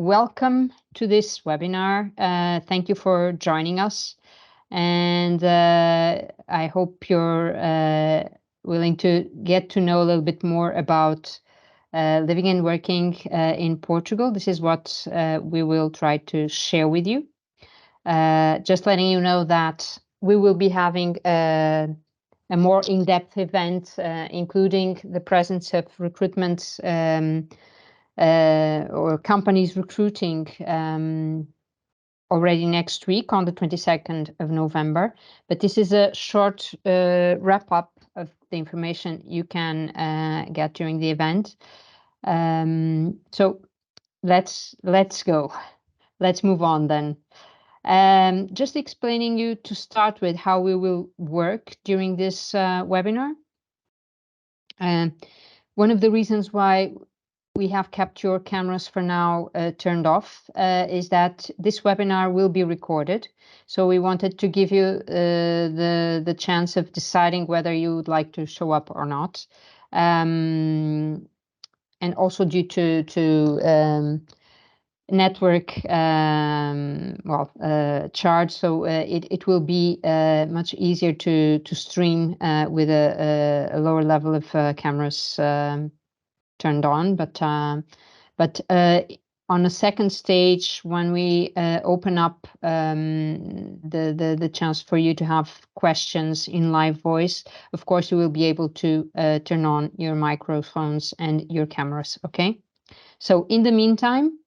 welcome to this webinar. Thank you for joining us. And I hope you're willing to get to know a little bit more about living and working in Portugal. This is what we will try to share with you. Just letting you know that we will be having a more in-depth event, including the presence of recruitment or companies recruiting already next week on the 22nd of November. But this is a short wrap-up of the information you can get during the event. So let's go. Let's move on then. Just explaining you to start with how we will work during this webinar. One of the reasons why we have kept your cameras for now turned off is that this webinar will be recorded. So we wanted to give you the chance of deciding whether you would like to show up or not. And also due to network charge, so it will be much easier to stream with a lower level of cameras turned on, but on a second stage, when we open up the chance for you to have questions in live voice, of course you will be able to turn on your microphones and your cameras. Okay, so in the meantime,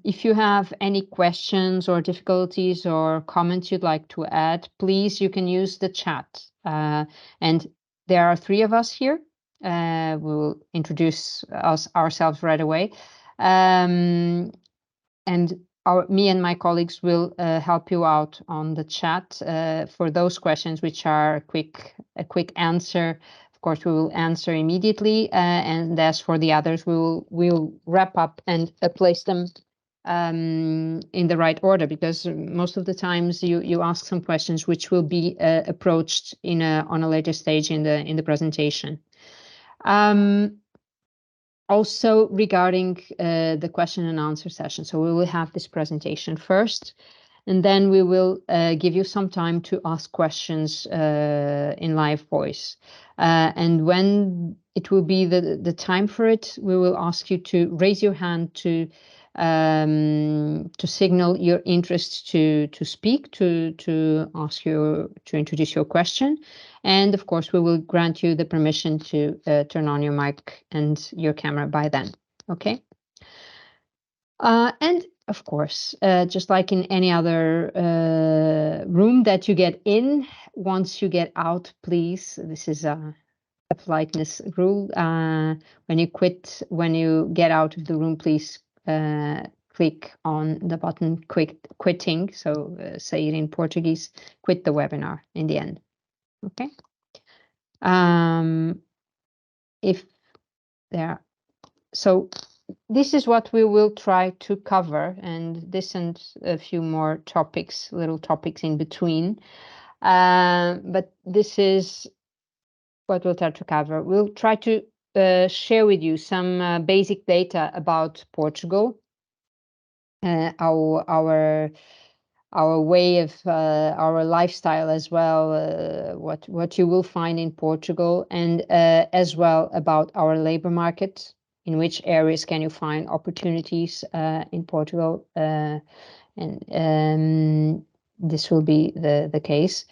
if you have any questions or difficulties or comments you'd like to add, please, you can use the chat. And there are three of us here. We will introduce ourselves right away. And me and my colleagues will help you out on the chat for those questions which are a quick answer. Of course, we will answer immediately, and as for the others, we'll wrap up and place them in the right order, because most of the times you ask some questions which will be approached on a later stage in the presentation. Also regarding the question and answer session, so we will have this presentation first, and then we will give you some time to ask questions in live voice. And when it will be the time for it, we will ask you to raise your hand to signal your interest to speak, to introduce your question. And of course, we will grant you the permission to turn on your mic and your camera by then. Okay. And of course, just like in any other room that you get in, once you get out, please, this is a politeness rule. When you get out of the room, please click on the button quitting. So say it in Portuguese, quit the webinar in the end. Okay. So this is what we will try to cover, and this and a few more little topics in between. But this is what we'll try to cover. We'll try to share with you some basic data about Portugal, our way of our lifestyle as well, what you will find in Portugal, and as well about our labor market, in which areas can you find opportunities in Portugal, and this will be the case.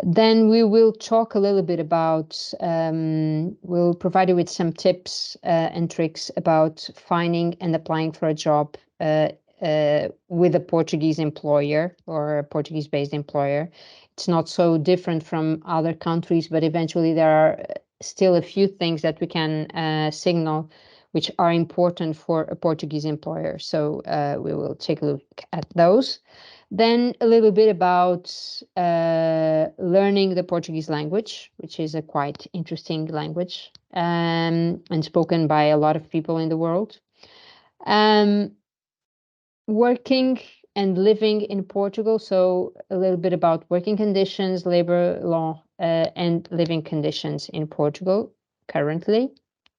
Then we will talk a little bit about, we'll provide you with some tips and tricks about finding and applying for a job with a Portuguese employer or a Portuguese-based employer. It's not so different from other countries, but eventually there are still a few things that we can signal which are important for a Portuguese employer. So we will take a look at those. Then a little bit about learning the Portuguese language, which is a quite interesting language and spoken by a lot of people in the world. Working and living in Portugal, so a little bit about working conditions, labor law, and living conditions in Portugal currently,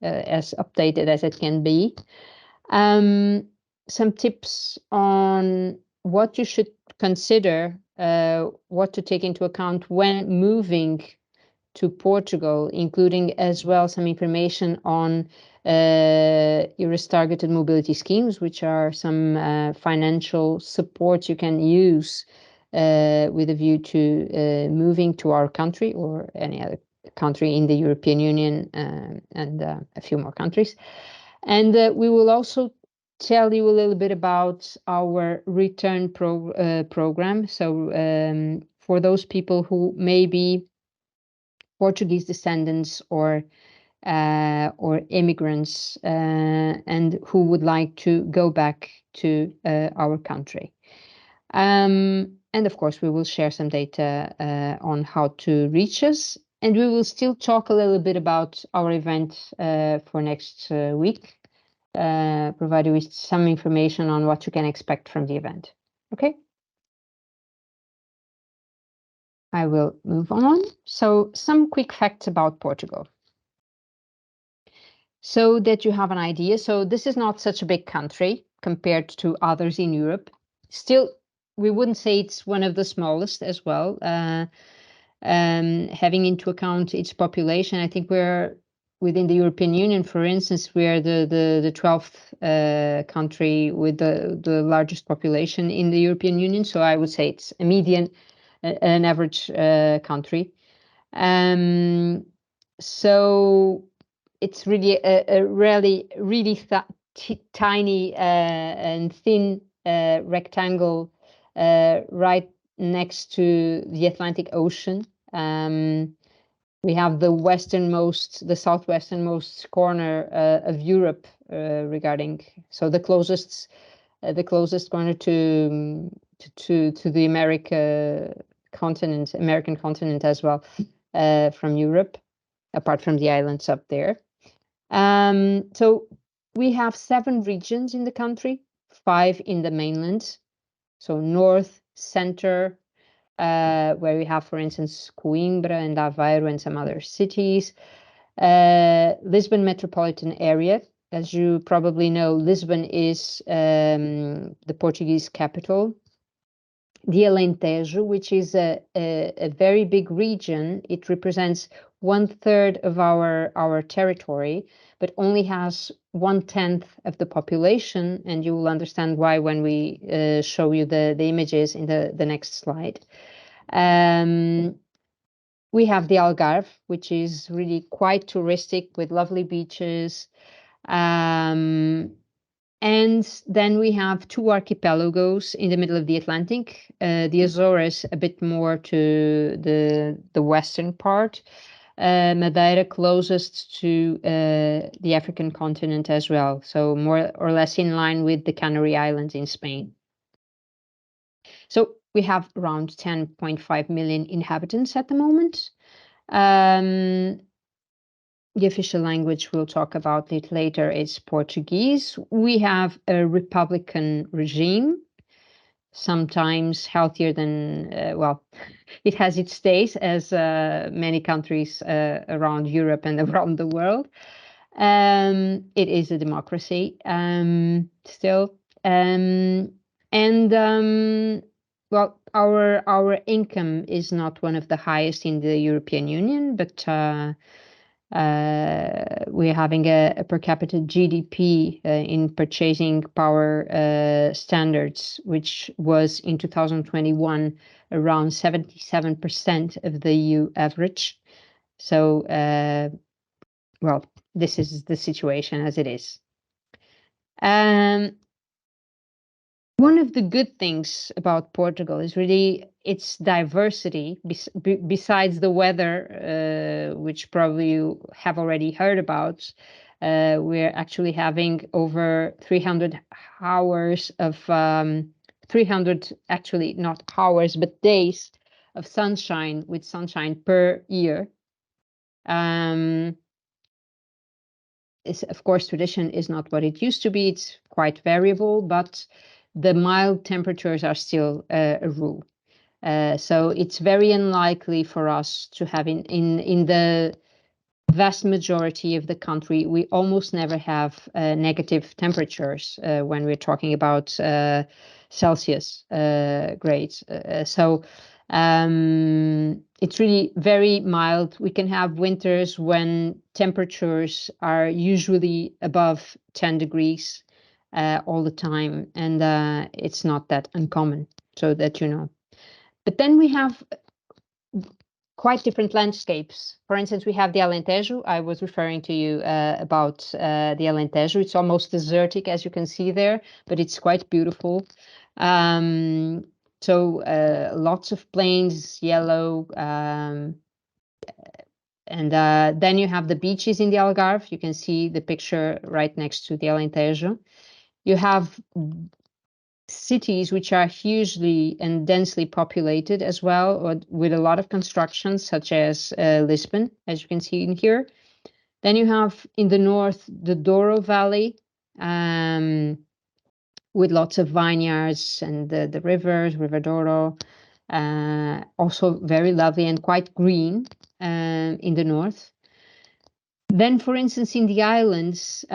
as updated as it can be. Some tips on what you should consider, what to take into account when moving to Portugal, including as well some information on EURES targeted mobility schemes, which are some financial support you can use with a view to moving to our country or any other country in the European Union, and a few more countries. And we will also tell you a little bit about our return program. So for those people who may be Portuguese descendants or immigrants and who would like to go back to our country. And of course, we will share some data on how to reach us. And we will still talk a little bit about our event for next week, provide you with some information on what you can expect from the event. Okay? I will move on. So some quick facts about Portugal, so that you have an idea. So this is not such a big country compared to others in Europe. Still, we wouldn't say it's one of the smallest as well. Having into account its population, I think we're within the European Union, for instance, we are the 12th country with the largest population in the European Union. So I would say it's a median, an average country. So it's really a really tiny and thin rectangle right next to the Atlantic Ocean. We have the southwesternmost corner of Europe regarding, so the closest corner to the American continent as well, from Europe, apart from the islands up there. So we have 7 regions in the country, 5 in the mainland. So north, center, where we have, for instance, Coimbra and Aveiro and some other cities. Lisbon metropolitan area. As you probably know, Lisbon is the Portuguese capital. The Alentejo, which is a very big region. It represents 1/3 of our territory, but only has 1/10 of the population, and you will understand why when we show you the images in the next slide. We have the Algarve, which is really quite touristic with lovely beaches. And then we have 2 archipelagos in the middle of the Atlantic, the Azores a bit more to the western part, Madeira closest to the African continent as well, so more or less in line with the Canary Islands in Spain. So we have around 10.5 million inhabitants at the moment. The official language, we'll talk about it later, is Portuguese. We have a republican regime, sometimes healthier than, well, it has its days, as many countries around Europe and around the world. It is a democracy still. Well, our income is not one of the highest in the European Union, but we're having a per capita GDP in purchasing power standards, which was in 2021 around 77% of the EU average. So, well, this is the situation as it is. One of the good things about Portugal is really its diversity, besides the weather, which probably you have already heard about. We're actually having over 300 hours of 300, actually not hours, but days of sunshine, with sunshine per year. Of course, tradition is not what it used to be. It's quite variable, but the mild temperatures are still a rule. So it's very unlikely for us to have in the vast majority of the country, we almost never have negative temperatures when we're talking about Celsius grades. So it's really very mild. We can have winters when temperatures are usually above 10 degrees all the time, and it's not that uncommon, so that you know. But then we have quite different landscapes. For instance, we have the Alentejo. I was referring to you about the Alentejo. It's almost desertic, as you can see there, but it's quite beautiful. So lots of plains, yellow, and then you have the beaches in the Algarve. You can see the picture right next to the Alentejo. You have cities which are hugely and densely populated as well, or with a lot of construction, such as Lisbon, as you can see in here. Then you have in the north the Douro Valley, with lots of vineyards and the rivers, River Douro, also very lovely and quite green in the north. Then, for instance, in the islands,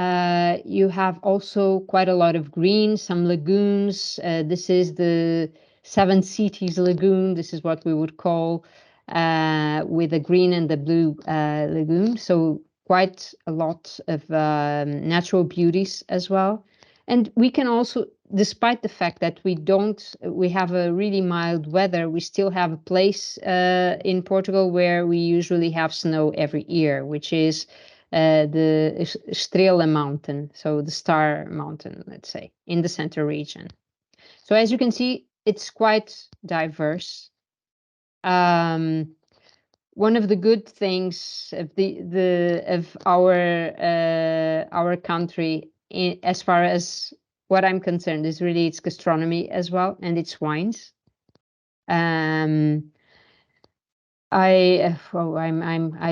you have also quite a lot of green, some lagoons. This is the Seven Cities Lagoon. This is what we would call with the green and the blue lagoon. So quite a lot of natural beauties as well. And we can also, despite the fact that we have a really mild weather, we still have a place in Portugal where we usually have snow every year, which is the Estrela Mountain, so the Star Mountain, let's say, in the center region. So as you can see, it's quite diverse. One of the good things of our country, as far as what I'm concerned, is really its gastronomy as well, and its wines. I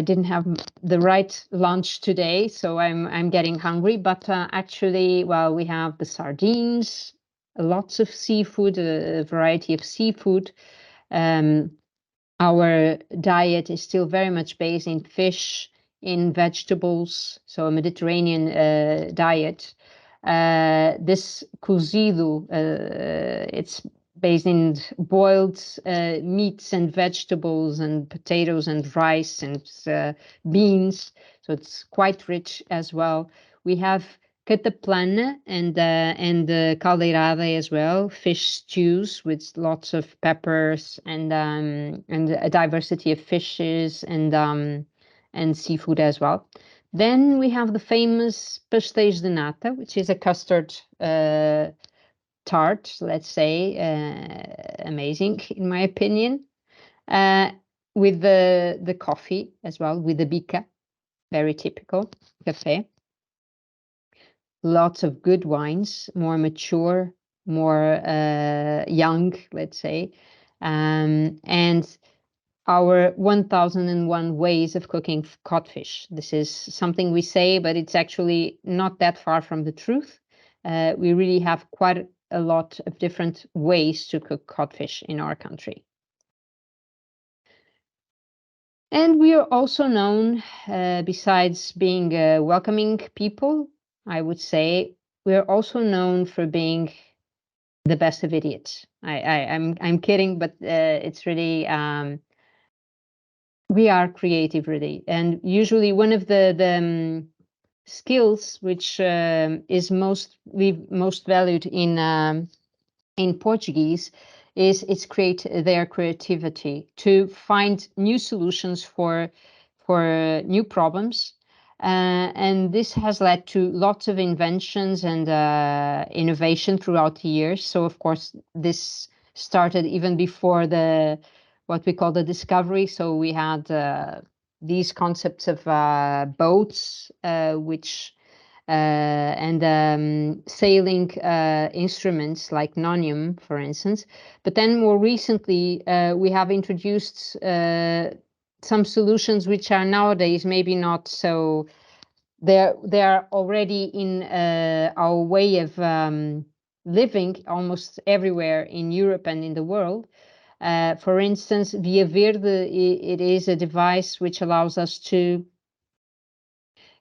didn't have the right lunch today, so I'm getting hungry. But actually, well, we have the sardines, lots of seafood, a variety of seafood. Our diet is still very much based in fish, in vegetables, so a Mediterranean diet. This cozido, it's based in boiled meats and vegetables and potatoes and rice and beans, so it's quite rich as well. We have cataplana and caldeirada as well, fish stews with lots of peppers and a diversity of fishes and seafood as well. Then we have the famous pastéis de nata, which is a custard tart, let's say, amazing in my opinion, with the coffee as well, with the bica, very typical cafe. Lots of good wines, more mature, more young, let's say, and our 1001 ways of cooking codfish. This is something we say, but it's actually not that far from the truth. We really have quite a lot of different ways to cook codfish in our country. And we are also known, besides being welcoming people, I would say, we're also known for being the best of idiots. I'm kidding, but it's really we are creative, really, and usually one of the skills which is most valued in Portuguese is their creativity to find new solutions for new problems. And this has led to lots of inventions and innovation throughout the years. So, of course, this started even before what we call the discovery. So we had these concepts of boats, which and sailing instruments like nonium, for instance. But then more recently, we have introduced some solutions which are nowadays maybe not so. They are already in our way of living almost everywhere in Europe and in the world. For instance, Via Verde, it is a device which allows us to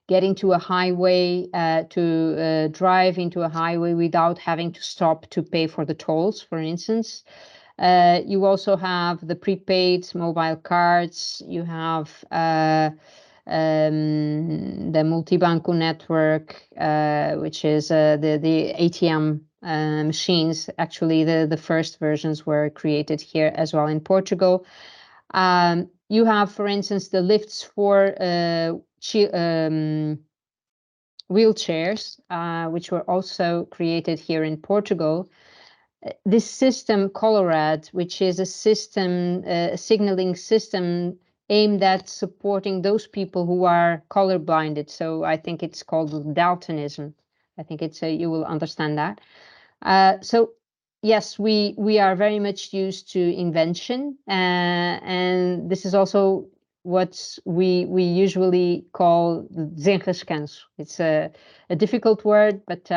getting to a highway, to drive into a highway without having to stop to pay for the tolls, for instance. You also have the prepaid mobile cards. You have the Multibanco network, which is the ATM machines. Actually, the first versions were created here as well in Portugal. You have, for instance, the lifts for wheelchairs, which were also created here in Portugal. This system, Colorad, which is a system, a signaling system aimed at supporting those people who are colorblinded. So I think it's called daltonism. I think it's you will understand that. So yes, we are very much used to invention, and this is also what we usually call desenrascanço. It's a difficult word, but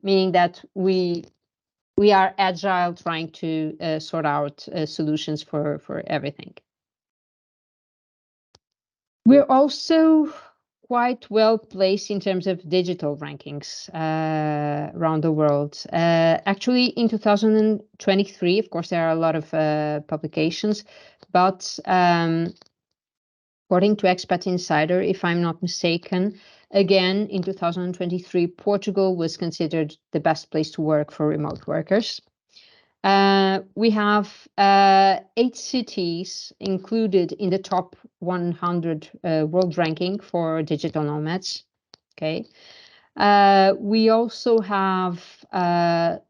meaning that we are agile, trying to sort out solutions for everything. We're also quite well placed in terms of digital rankings around the world. Actually, in 2023, of course, there are a lot of publications, but according to Expat Insider, if I'm not mistaken, again, in 2023, Portugal was considered the best place to work for remote workers. We have 8 cities included in the top 100 world ranking for digital nomads. Okay. We also have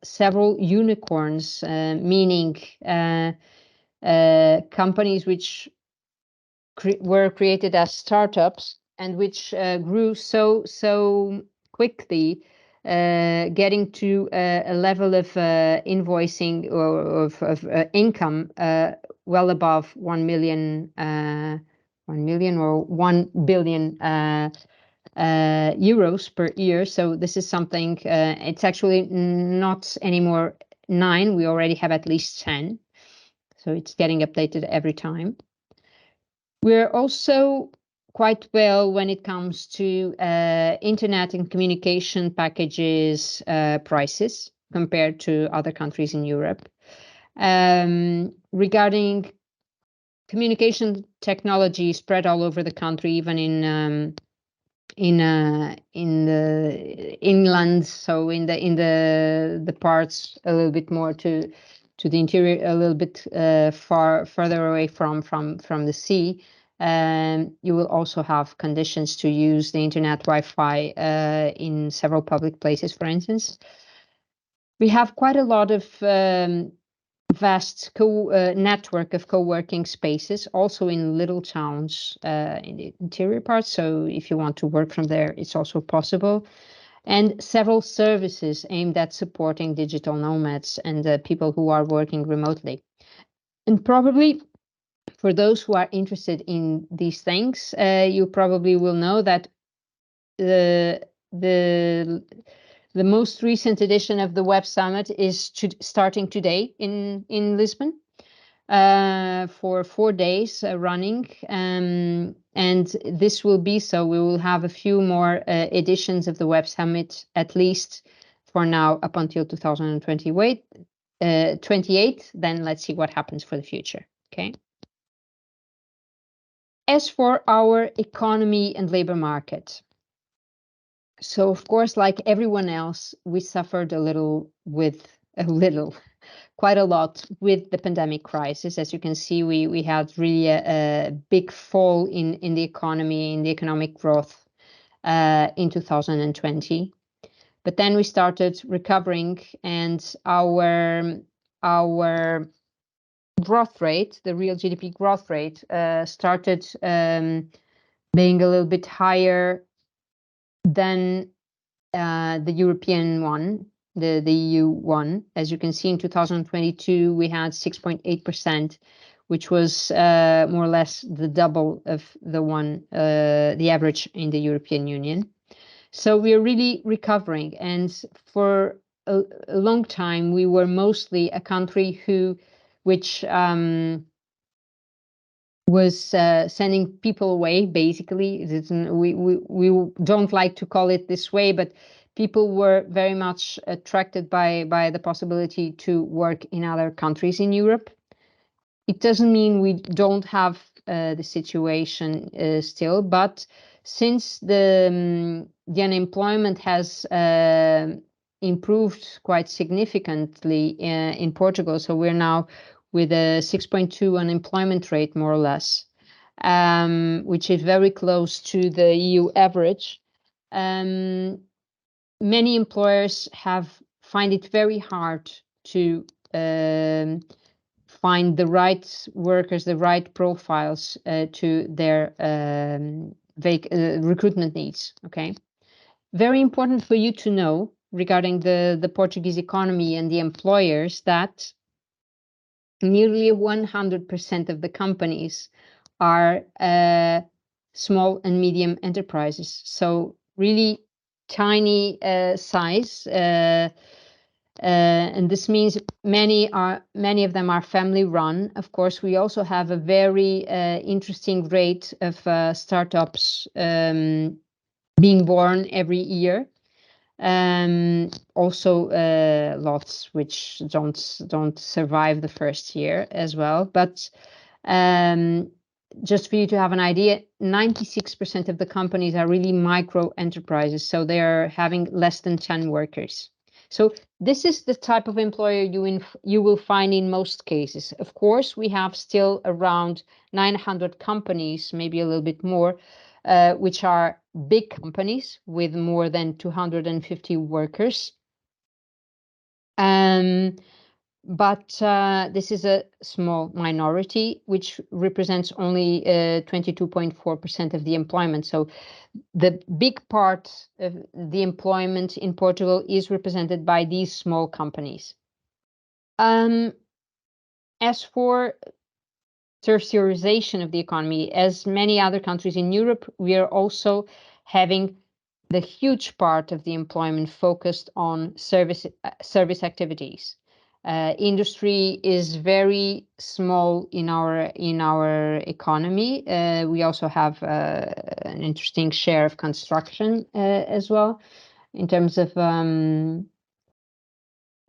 several unicorns, meaning companies which were created as startups and which grew so quickly, getting to a level of invoicing or of income well above 1 million or 1 billion euros per year. So this is something, it's actually not anymore 9, we already have at least 10. So it's getting updated every time. We're also quite well when it comes to internet and communication packages prices compared to other countries in Europe. Regarding communication technology spread all over the country, even in the inland, so in the parts a little bit more to the interior, a little bit further away from the sea, you will also have conditions to use the internet Wi-Fi in several public places, for instance. We have quite a lot of vast network of co-working spaces, also in little towns in the interior parts. So if you want to work from there, it's also possible. And several services aimed at supporting digital nomads and people who are working remotely. And probably for those who are interested in these things, you probably will know that the most recent edition of the Web Summit is starting today in Lisbon for 4 days running. And this will be so. We will have a few more editions of the Web Summit, at least for now, up until 2028. Then let's see what happens for the future. Okay. As for our economy and labor market, so of course, like everyone else, we suffered quite a lot with the pandemic crisis. As you can see, we had really a big fall in the economy, in the economic growth in 2020. But then we started recovering, and our growth rate, the real GDP growth rate, started being a little bit higher than the European one, the EU one. As you can see, in 2022, we had 6.8%, which was more or less the double of the average in the European Union. So we are really recovering. And for a long time, we were mostly a country which was sending people away, basically. We don't like to call it this way, but people were very much attracted by the possibility to work in other countries in Europe. It doesn't mean we don't have the situation still, but since the unemployment has improved quite significantly in Portugal, so we're now with a 6.2 unemployment rate, more or less, which is very close to the EU average. Many employers find it very hard to find the right workers, the right profiles to their recruitment needs. Okay, very important for you to know regarding the Portuguese economy and the employers that nearly 100% of the companies are small and medium enterprises. So really tiny size. And this means many of them are family run. Of course, we also have a very interesting rate of startups being born every year. Also lots which don't survive the first year as well. But just for you to have an idea, 96% of the companies are really micro enterprises, so they're having less than 10 workers. So this is the type of employer you will find in most cases. Of course, we have still around 900 companies, maybe a little bit more, which are big companies with more than 250 workers. But this is a small minority, which represents only 22.4% of the employment. So the big part of the employment in Portugal is represented by these small companies. As for tertiarization of the economy, as many other countries in Europe, we are also having the huge part of the employment focused on service activities. Industry is very small in our economy. We also have an interesting share of construction as well in terms of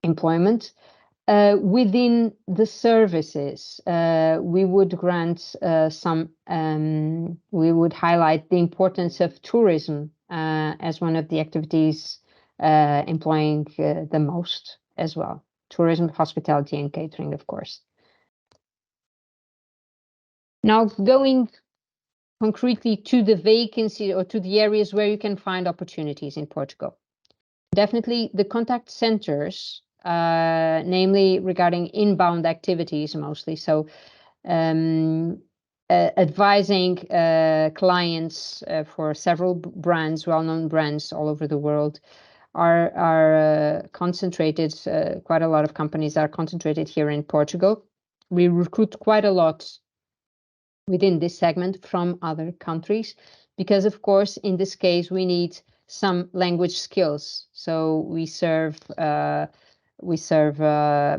employment. Within the services, we would highlight the importance of tourism as one of the activities employing the most as well. Tourism, hospitality, and catering, of course. Now, going concretely to the vacancy or to the areas where you can find opportunities in Portugal. Definitely the contact centers, namely regarding inbound activities mostly. So advising clients for several brands, well-known brands all over the world, are concentrated. Quite a lot of companies are concentrated here in Portugal. We recruit quite a lot within this segment from other countries because, of course, in this case, we need some language skills. So we serve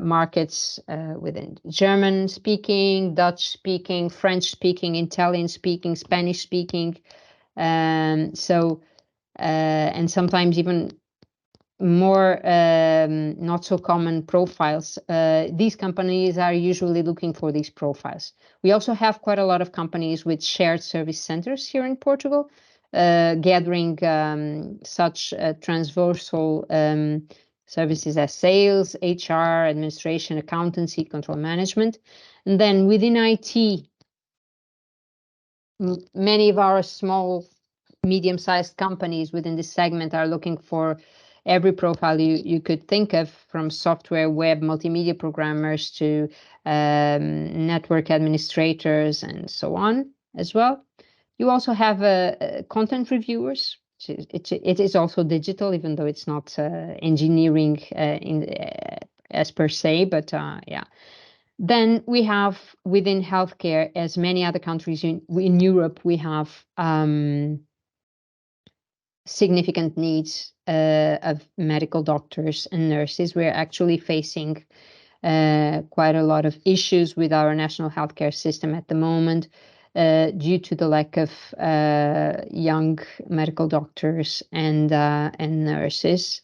markets within German speaking, Dutch speaking, French speaking, Italian speaking, Spanish speaking, and sometimes even more not so common profiles. These companies are usually looking for these profiles. We also have quite a lot of companies with shared service centers here in Portugal, gathering such transversal services as sales, HR, administration, accountancy, control management. And then within IT, many of our small, medium-sized companies within this segment are looking for every profile you could think of, from software, web, multimedia programmers to network administrators and so on as well. You also have content reviewers. It is also digital, even though it's not engineering as per se, but yeah. Then we have within healthcare, as many other countries in Europe, we have significant needs of medical doctors and nurses. We're actually facing quite a lot of issues with our national healthcare system at the moment due to the lack of young medical doctors and nurses.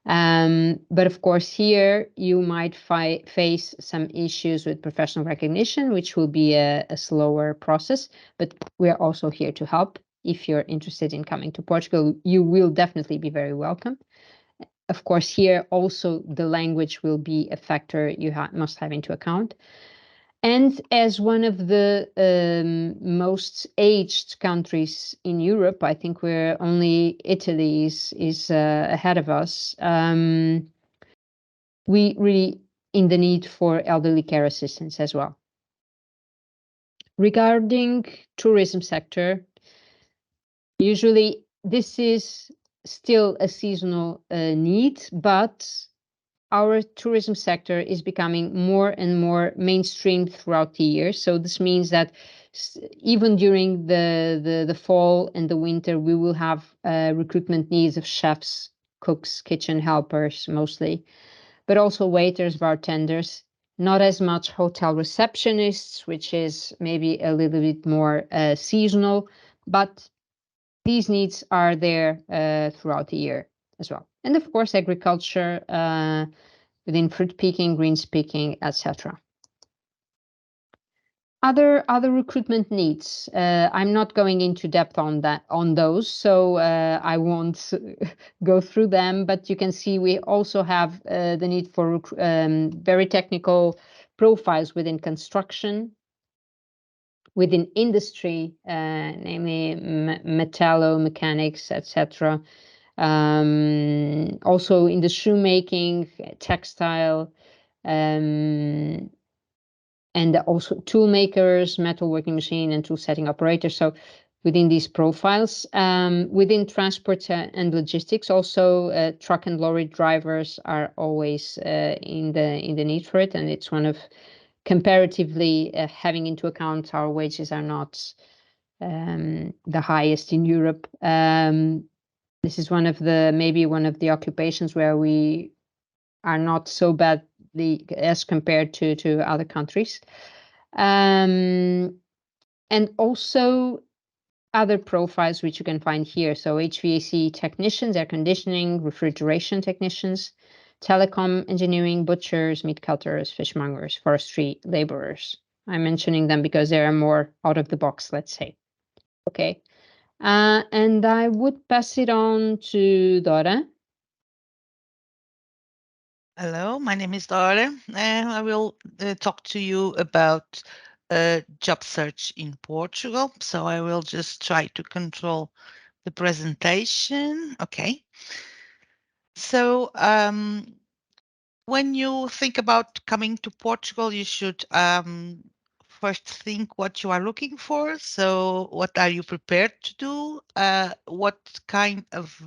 But of course, here you might face some issues with professional recognition, which will be a slower process, but we're also here to help. If you're interested in coming to Portugal, you will definitely be very welcome. Of course, here also the language will be a factor you must have into account. And as one of the most aged countries in Europe, I think we're only Italy is ahead of us. We really in the need for elderly care assistance as well. Regarding tourism sector, usually this is still a seasonal need, but our tourism sector is becoming more and more mainstream throughout the year. So this means that even during the fall and the winter, we will have recruitment needs of chefs, cooks, kitchen helpers mostly, but also waiters, bartenders, not as much hotel receptionists, which is maybe a little bit more seasonal, but these needs are there throughout the year as well. And of course, agriculture within fruit picking, greens picking, etc. Other recruitment needs. I'm not going into depth on those, so I won't go through them. But you can see we also have the need for very technical profiles within construction, within industry, namely metallo mechanics, etc. Also in the shoemaking, textile. And also tool makers, metal working machine, and tool setting operators. So within these profiles, within transport and logistics, also truck and lorry drivers are always in the need for it, and it's one of comparatively having into account our wages are not the highest in Europe. This is maybe one of the occupations where we are not so bad as compared to other countries. And also other profiles which you can find here. So HVAC technicians, air conditioning, refrigeration technicians, telecom engineering, butchers, meat cutters, fishmongers, forestry laborers. I'm mentioning them because they are more out of the box, let's say. Okay. And I would pass it on to Dora. Hello, my name is Dora, and I will talk to you about job search in Portugal. So I will just try to control the presentation. Okay. So when you think about coming to Portugal, you should first think what you are looking for. So what are you prepared to do? What kind of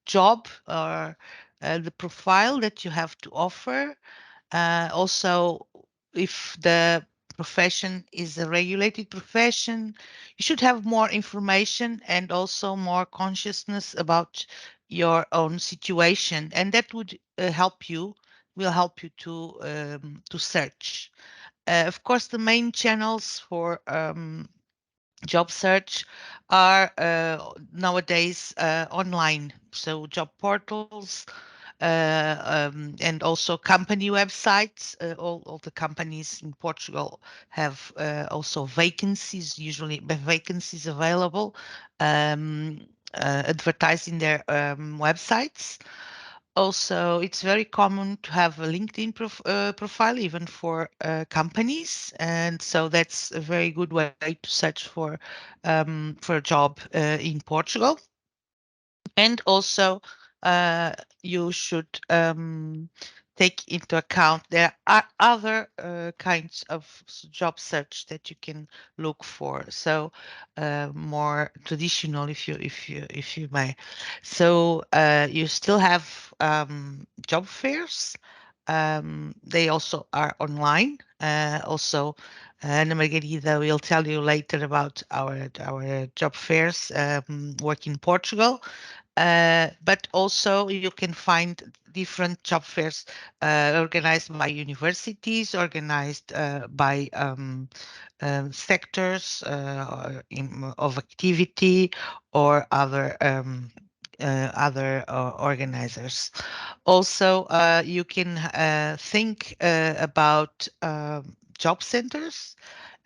job or the profile that you have to offer. Also, if the profession is a regulated profession, you should have more information and also more consciousness about your own situation, and that would will help you to search. Of course, the main channels for job search are nowadays online, so job portals and also company websites. All the companies in Portugal have also vacancies, usually vacancies available, advertising their websites. Also, it's very common to have a LinkedIn profile, even for companies, and so that's a very good way to search for a job in Portugal. And also, you should take into account there are other kinds of job search that you can look for. So more traditional, if you may. So you still have job fairs. They also are online. Also, Ana Margarida will tell you later about our job fairs work in Portugal. But also you can find different job fairs organized by universities, organized by sectors of activity or other organizers. Also, you can think about job centers.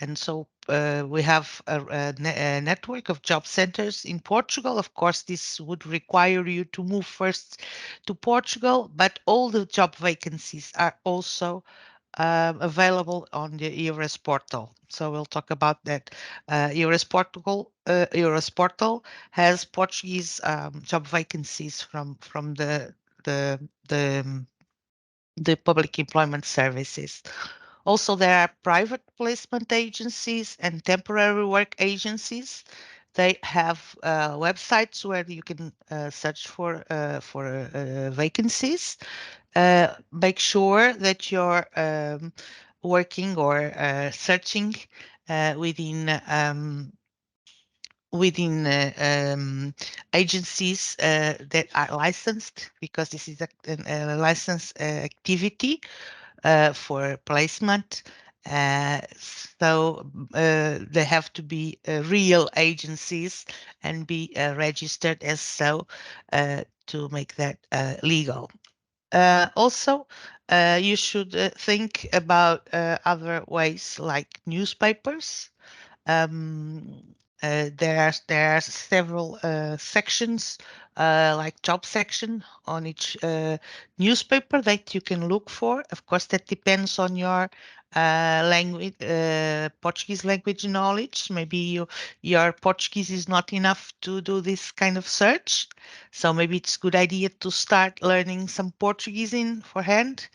And so we have a network of job centers in Portugal. Of course, this would require you to move first to Portugal, but all the job vacancies are also available on the EURES portal. So we'll talk about that. EURES portal has Portuguese job vacancies from the the um, the public employment services. Also, there are private placement agencies and temporary work agencies. They have websites where you can search for vacancies. Make sure that you're working or searching within agencies that are licensed, because this is a licensed activity for placement. They have to be real agencies and be registered as so to make that legal. Also, you should think about other ways like newspapers. There are several sections, like job section on each newspaper that you can look for. Of course, that depends on your language, Portuguese language knowledge. Maybe your Portuguese is not enough to do this kind of search, so maybe it's a good idea to start learning some Portuguese in forehand.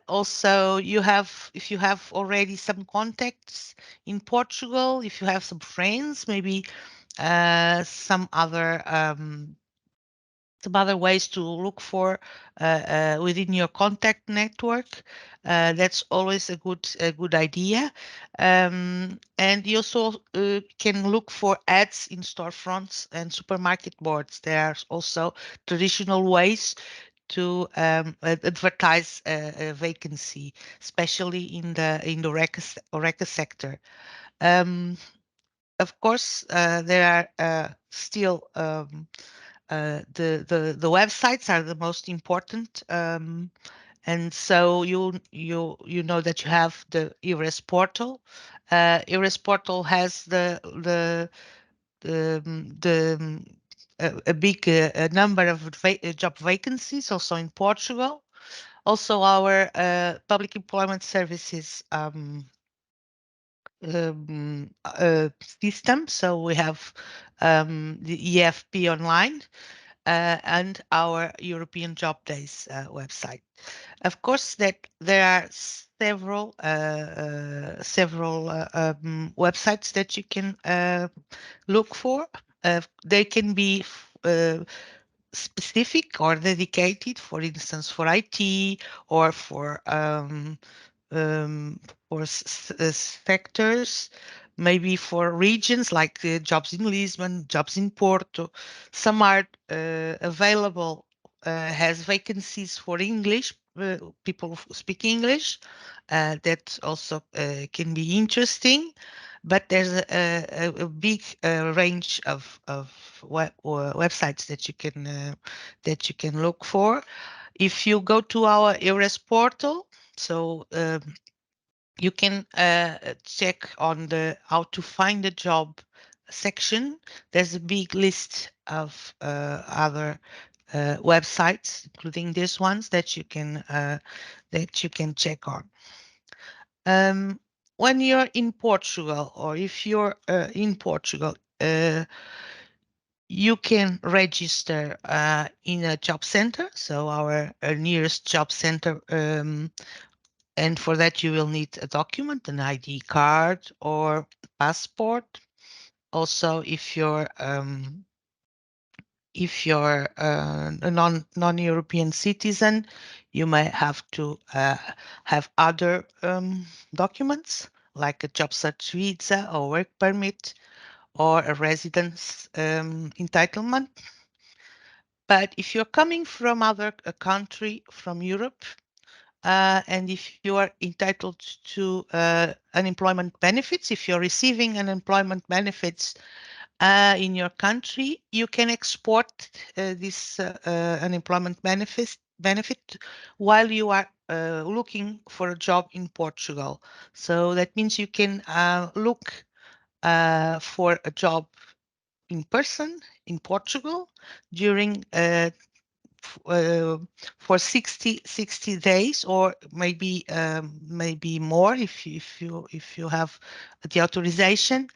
Also, if you have already some contacts in Portugal, if you have some friends, maybe some other ways to look for within your contact network. That's always a good idea. And you also can look for ads in storefronts and supermarket boards. There are also traditional ways to advertise a vacancy, especially in the Horeca sector. Um, of course, there are still the websites are the most important. And so you know that you have the EURES portal. EURES portal has the a big a number of job vacancies also in Portugal. Also, our public employment services system. So we have the EFP online and our European Job Days website. Of course, that there are several websites that you can look for. They can be specific or dedicated, for instance, for IT or um, for sectors, maybe for regions like jobs in Lisbon, jobs in Porto. Some are available, has vacancies for English, people who speak English. That also can be interesting. But there's a big range of websites that you can look for. If you go to our EURES portal, so you can check on the how to find a job section. There's a big list of other websites, including these ones that you can check on. Um, when you're in Portugal, or if you're in Portugal, you can register in a job center. So our nearest job center, and for that you will need a document, an ID card or passport. Also, if you're a non-European citizen, you may have to have other documents like a job search visa or work permit or a residence entitlement. But if you're coming from other country from Europe, and if you are entitled to unemployment benefits, if you're receiving unemployment benefits in your country, you can export this unemployment benefit while you are looking for a job in Portugal. So that means you can look for a job in person in Portugal during uh, for 60 days, or maybe more if you have the authorization,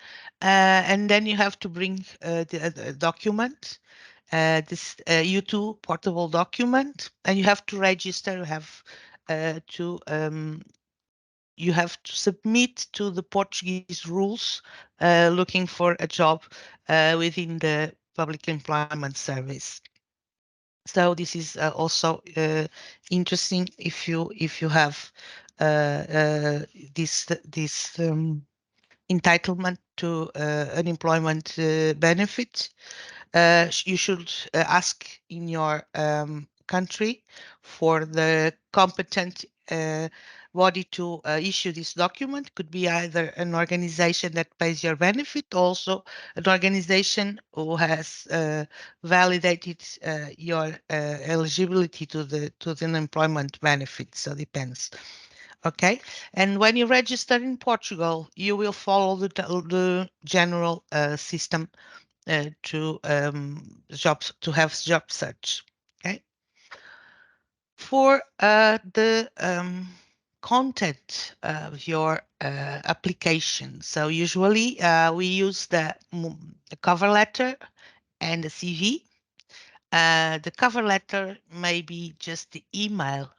and then you have to bring the document, this U2 portable document, and you have to register. You have to submit to the Portuguese rules looking for a job within the public employment service. So this is also interesting if you have uh, uh, this entitlement to unemployment benefit. You should ask in your country for the competent body to issue this document. Could be either an organization that pays your benefit, also an organization who has validated your eligibility to the unemployment benefit. So depends. Okay, and when you register in Portugal, you will follow the general system to have job search. Okay, for the content of your application. So usually we use the cover letter and the CV. The cover letter may be just the email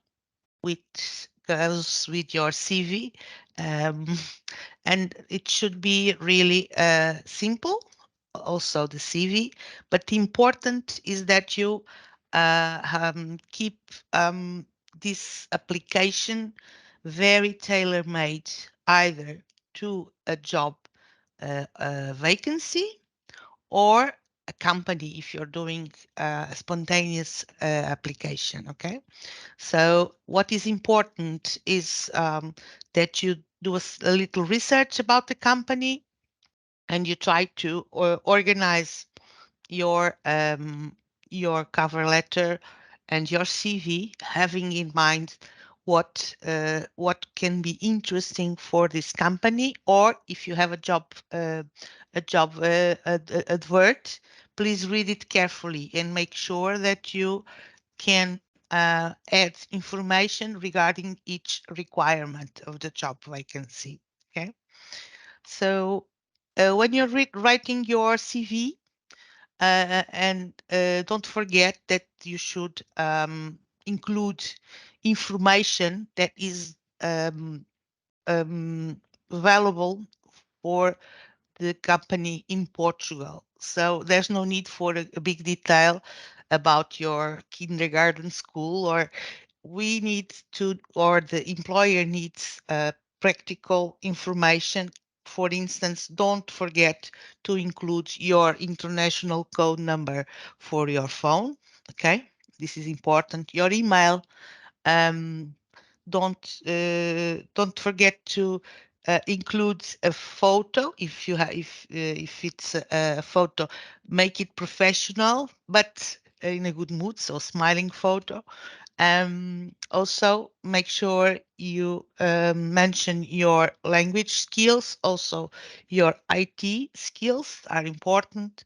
which goes with your CV, um, and it should be really simple. Also, the CV, but the important is that you keep this application very tailor-made, either to a job vacancy or a company if you're doing a spontaneous application. Okay. So what is important is that you do a little research about the company, and you try to organize your your cover letter and your CV, having in mind what can be interesting for this company, or if you have a job advert, please read it carefully and make sure that you can add information regarding each requirement of the job vacancy. Okay, so when you're writing your CV, and don't forget that you should include information that is um, valuable for the company in Portugal. So there's no need for a big detail about your kindergarten school, or we need to, or the employer needs practical information. For instance, don't forget to include your international code number for your phone. Okay, this is important. Your email. Um, don't forget to include a photo if you have if it's a photo. Make it professional, but in a good mood. So smiling photo. Also, make sure you mention your language skills. Also, your IT skills are important.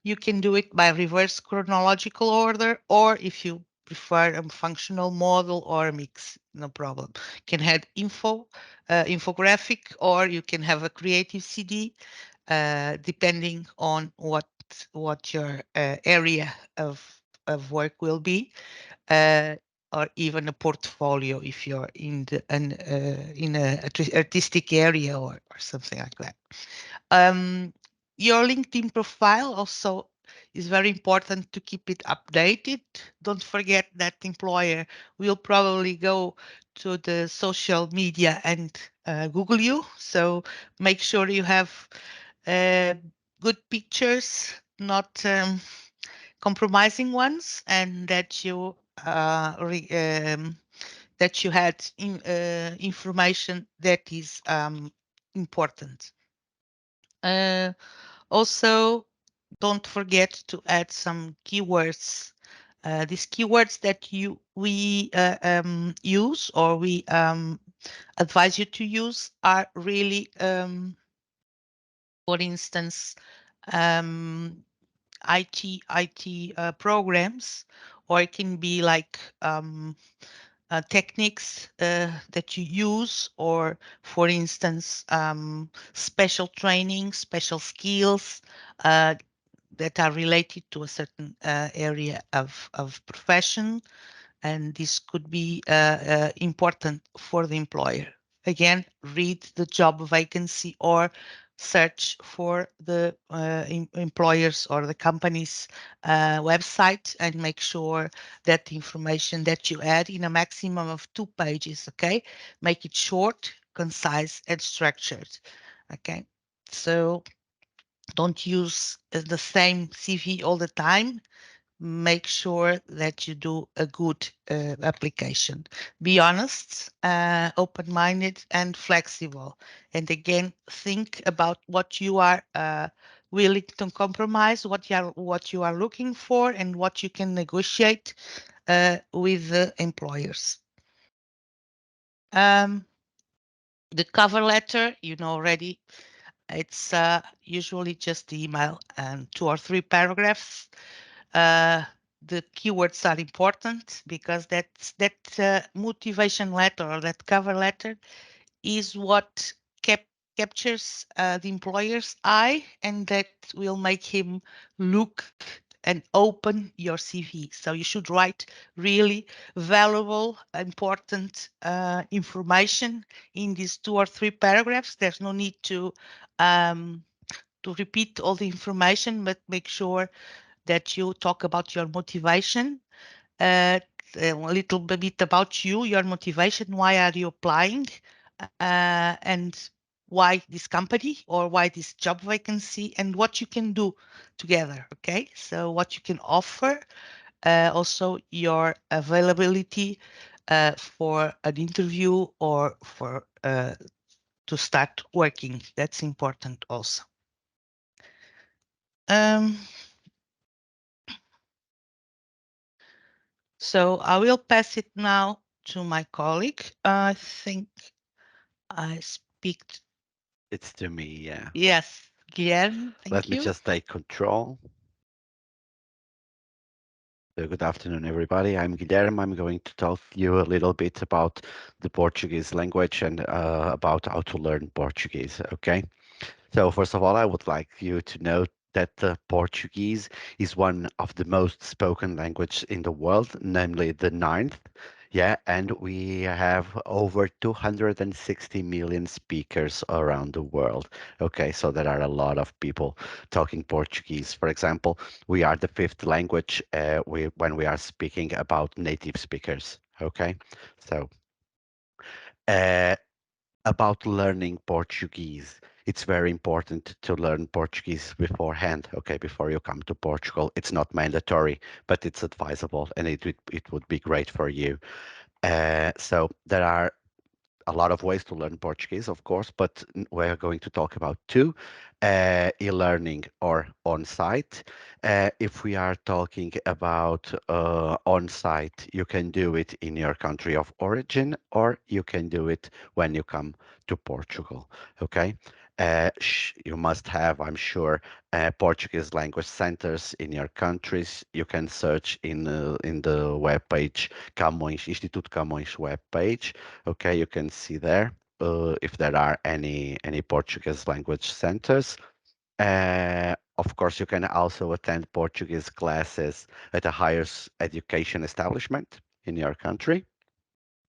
You can do it by reverse chronological order, or if you prefer a functional model or a mix, no problem. You can have infographic, or you can have a creative CD, depending on what your area of work will be, uh, or even a portfolio if you're in a artistic area, or something like that. Um, your LinkedIn profile also is very important to keep it updated. Don't forget that employer will probably go to the social media and Google you. So make sure you have uh, good pictures, not compromising ones, and that that you had information that is important. Uh, Also, don't forget to add some keywords. These keywords that we use, or we advise you to use, are really, for instance, um, IT programs, or it can be like techniques that you use, or for instance, special training, special skills uh, that are related to a certain area of profession, and this could be important for the employer. Again, read the job vacancy or search for the employers or the company's website, and make sure that the information that you add in a maximum of 2 pages, okay? Make it short, concise, and structured, okay? So don't use the same CV all the time. Make sure that you do a good application. Be honest, open-minded, and flexible. And again, think about what you are willing to compromise, what you are looking for, and what you can negotiate with the employers. Um, the cover letter, you know already, it's usually just the email and 2 or 3 paragraphs. Uh, the keywords are important, because that motivation letter, or that cover letter, is what captures the employer's eye, and that will make him look and open your CV. So you should write really valuable, important information in these 2 or 3 paragraphs. There's no need um, to repeat all the information, but make sure that you talk about your motivation, uh, a little bit about you, your motivation, why are you applying, and why this company, or why this job vacancy, and what you can do together. Okay, so what you can offer, also your availability for an interview, or for to start working. That's important also. Um, So I will pass it now to my colleague. I think I speak. It's to me, yeah. Yes, Guilherme, Let thank me you. just take control. So good afternoon, everybody. I'm Guilherme. I'm going to talk to you a little bit about the Portuguese language and about how to learn Portuguese. Okay. So first of all, I would like you to know that Portuguese is one of the most spoken languages in the world, namely the ninth. Yeah, and we have over 260 million speakers around the world. Okay, so there are a lot of people talking Portuguese. For example, we are the fifth language when we are speaking about native speakers. Okay, so uh, about learning Portuguese. It's very important to learn Portuguese beforehand, okay, before you come to Portugal. It's not mandatory, but it's advisable, and it would be great for you. So there are a lot of ways to learn Portuguese, of course, but we're going to talk about two, e-learning or on-site. If we are talking about on-site, you can do it in your country of origin, or you can do it when you come to Portugal, okay? You must have, I'm sure, Portuguese language centers in your countries. You can search in the web page Camões, Instituto Camões web page. Okay, you can see there if there are any Portuguese language centers. Of course, you can also attend Portuguese classes at a higher education establishment in your country.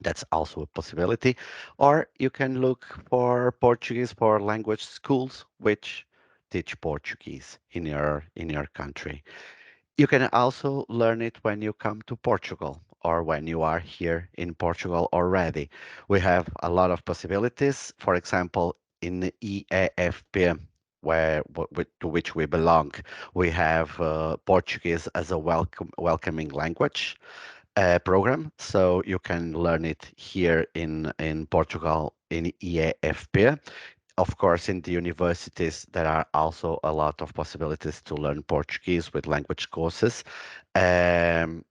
That's also a possibility. Or you can look for Portuguese for language schools which teach Portuguese in your country. You can also learn it when you come to Portugal or when you are here in Portugal already. We have a lot of possibilities. For example, in the EAFP to which we belong. We have Portuguese as a welcoming language program, so you can learn it here in Portugal in EAFP. Of course, in the universities, there are also a lot of possibilities to learn Portuguese with language courses. Um,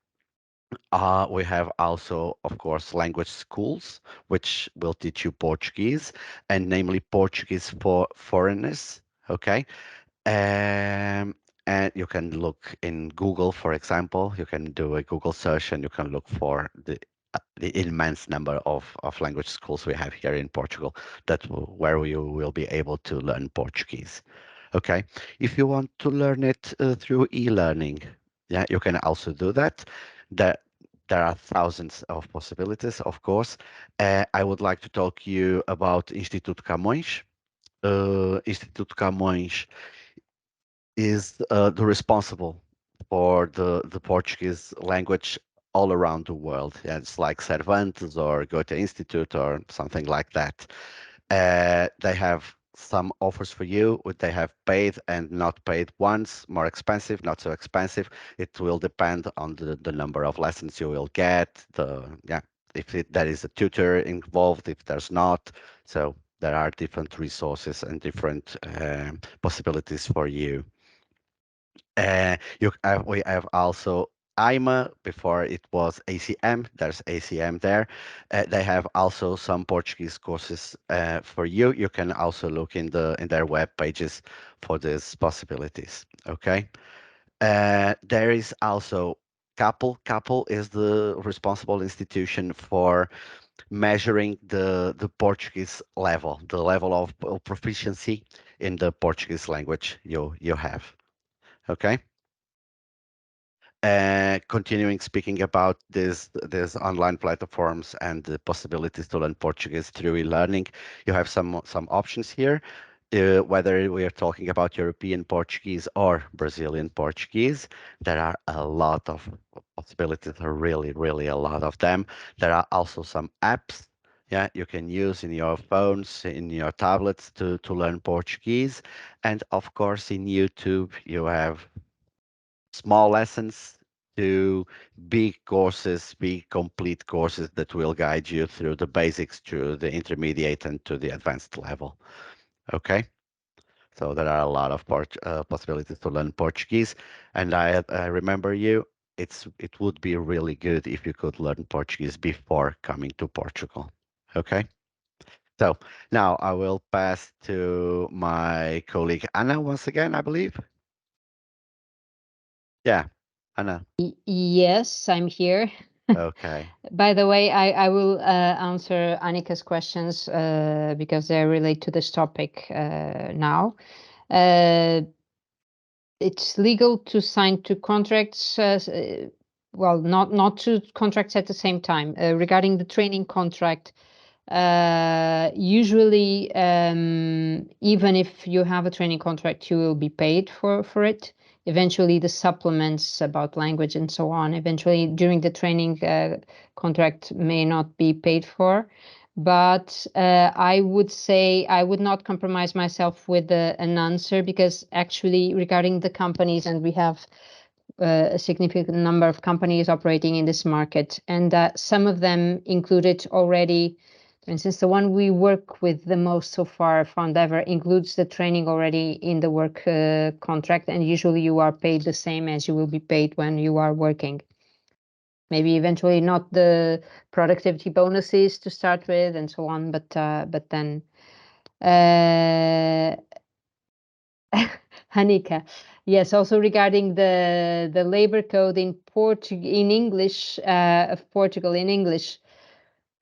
we have also, of course, language schools, which will teach you Portuguese, and namely Portuguese for foreigners. Okay. Um, and you can look in Google, for example, you can do a Google search and you can look for the immense number of language schools we have here in Portugal where you will be able to learn Portuguese. Okay. If you want to learn it through e-learning, yeah, you can also do that. There, there are thousands of possibilities, of course. I would like to talk to you about Instituto Camões. Instituto Camões is the responsible for the Portuguese language all around the world. Yeah, it's like Cervantes or Goethe Institute or something like that. They have some offers for you. They have paid and not paid ones, more expensive, not so expensive. It will depend on the number of lessons you will get. If there is a tutor involved, if there's not. So there are different resources and different possibilities for you. We have also IMA before it was ACM. There's ACM there. They have also some Portuguese courses for you. You can also look in their web pages for these possibilities. Okay. There is also CAPL. CAPL is the responsible institution for measuring the Portuguese level, the level of proficiency in the Portuguese language you have. Okay. Continuing speaking about these online platforms and the possibilities to learn Portuguese through e-learning, you have some options here. Whether we are talking about European Portuguese or Brazilian Portuguese, there are a lot of possibilities, really a lot of them. There are also some apps, yeah, you can use in your phones, in your tablets to learn Portuguese. And of course, in YouTube, you have small lessons to big courses, big complete courses that will guide you through the basics to the intermediate and to the advanced level. Okay, so there are a lot of possibilities to learn Portuguese, and I remember you. It would be really good if you could learn Portuguese before coming to Portugal. Okay. So now I will pass to my colleague Anna once again, I believe. Yeah, Anna. Yes, I'm here. Okay. By the way, I will answer Annika's questions because they relate to this topic now. It's legal to sign two contracts. Well, not two contracts at the same time. Regarding the training contract, usually, even if you have a training contract, you will be paid for it. Eventually, the supplements about language and so on, eventually during the training contract may not be paid for. But I would say I would not compromise myself with an answer, because actually regarding the companies, and we have a significant number of companies operating in this market, and some of them included already. For instance, the one we work with the most so far, Foundever, includes the training already in the work contract, and usually you are paid the same as you will be paid when you are working. Maybe eventually not the productivity bonuses to start with and so on, but then Hanika, yes, also regarding the labor code in English, of Portugal in English,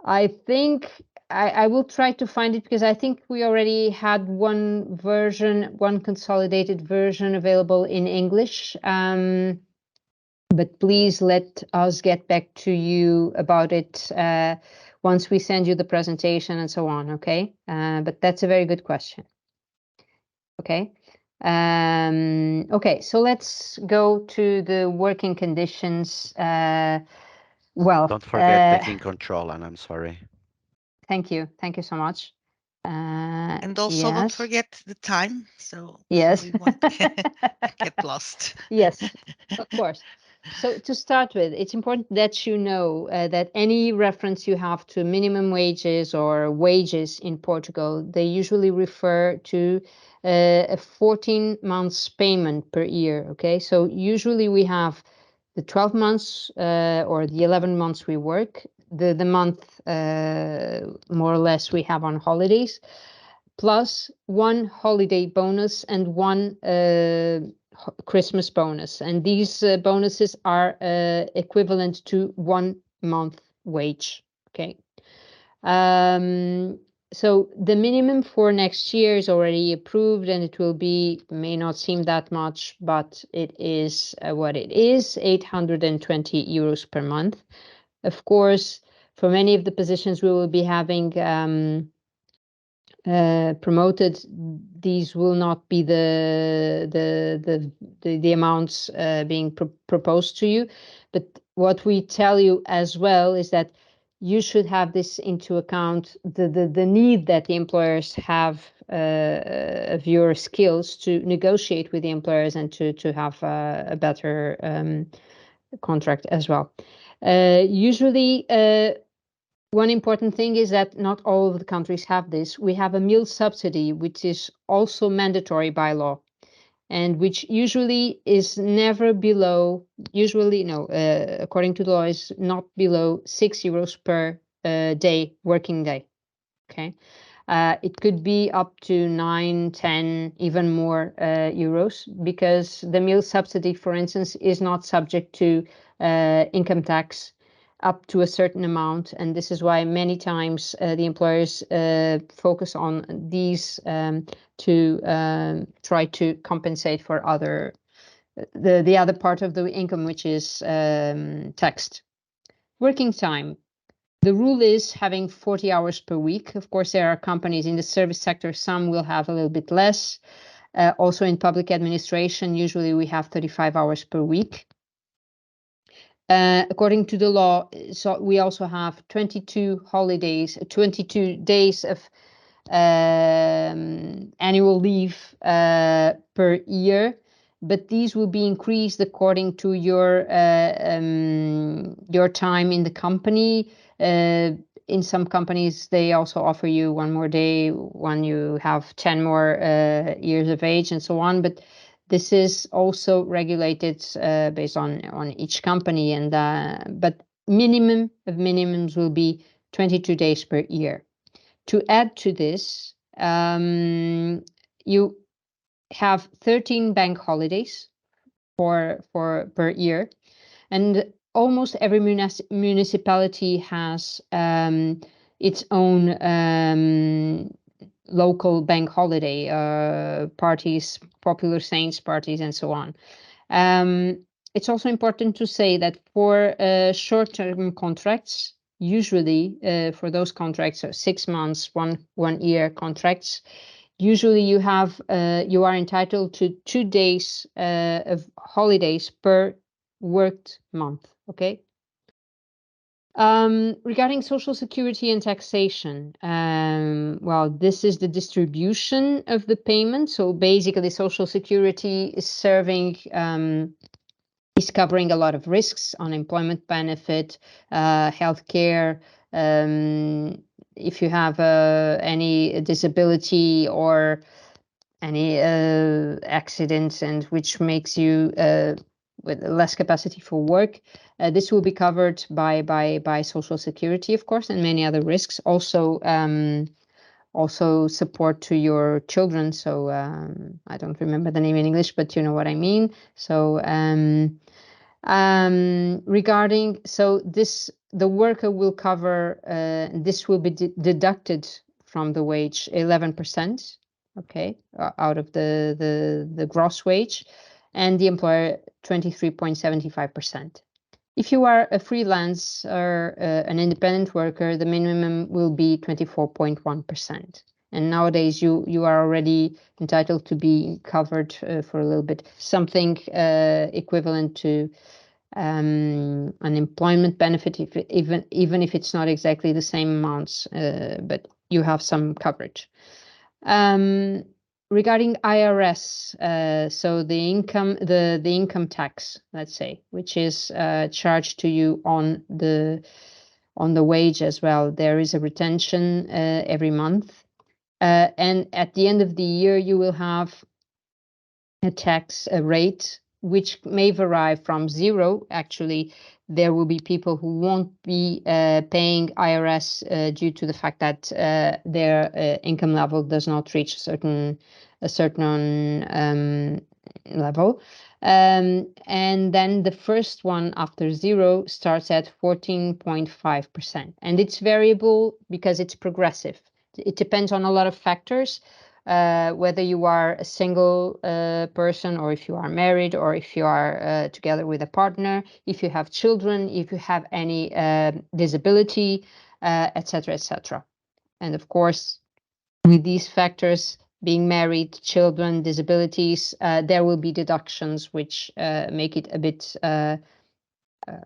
I think I will try to find it, because I think we already had one version, one consolidated version available in English. But please let us get back to you about it once we send you the presentation and so on, okay? But that's a very good question. Okay. Okay, so let's go to the working conditions. Well, don't forget taking control, and I'm sorry. Thank you so much. And also don't Yes. forget the time. So Yes. we won't get lost. Yes, of course. So to start with, it's important that you know that any reference you have to minimum wages or wages in Portugal, they usually refer to a 14 months payment per year. Okay, so usually we have the 12 months or the 11 months we work, the month more or less we have on holidays, plus one holiday bonus and one Christmas bonus. And these bonuses are equivalent to 1 month wage. Okay. So the minimum for next year is already approved, and it will be, may not seem that much, but it is what it is, 820 euros per month. Of course, for many of the positions we will be having promoted, these will not be the amounts being proposed to you. But what we tell you as well is that you should have this into account, the need that the employers have of your skills to negotiate with the employers and to have a better contract as well. Usually, one important thing is that not all of the countries have this. We have a meal subsidy, which is also mandatory by law, and which usually is never below, usually, no, according to the law, is not below 6 euros per day, working day. Okay. It could be up to 9, 10, even more euros, because the meal subsidy, for instance, is not subject to income tax up to a certain amount. And this is why many times the employers focus on these to try to compensate for the other part of the income, which is taxed. Working time. The rule is having 40 hours per week. Of course, there are companies in the service sector, some will have a little bit less. Also in public administration, usually we have 35 hours per week. According to the law, so we also have 22 holidays, 22 days of annual leave per year, but these will be increased according to your time in the company. In some companies, they also offer you one more day when you have 10 more years of age and so on. But this is also regulated based on each company, and but minimum of minimums will be 22 days per year. To add to this, you have 13 bank holidays for per year, and almost every municipality has its own local bank holiday, parties, popular saints parties, and so on. It's also important to say that for short-term contracts, usually for those contracts, so 6 months, 1 year contracts, usually you are entitled to 2 days of holidays per worked month. Okay. Regarding social security and taxation, well, this is the distribution of the payment. So basically, social security is is covering a lot of risks: unemployment benefit, healthcare. If you have any disability or any accidents, and which makes you with less capacity for work, this will be covered by social security, of course, and many other risks. Also support to your children. So I don't remember the name in English, but you know what I mean. So regarding, so this, the worker will cover, this will be deducted from the wage 11%, okay, out of the gross wage, and the employer 23.75%. If you are a freelance or an independent worker, the minimum will be 24.1%. And nowadays, you are already entitled to be covered for a little bit, something equivalent to an employment benefit, even if it's not exactly the same amounts, but you have some coverage. Regarding IRS, so the income tax, let's say, which is charged to you on the wage as well. There is a retention every month, and at the end of the year, you will have a tax rate which may vary from 0. Actually, there will be people who won't be paying IRS due to the fact that their income level does not reach a certain level. And then the first one after 0 starts at 14.5%. And it's variable because it's progressive. It depends on a lot of factors. Whether you are a single person, or if you are married, or if you are together with a partner, if you have children, if you have any disability, etc., etc. And of course, with these factors, being married, children, disabilities, there will be deductions which make it a bit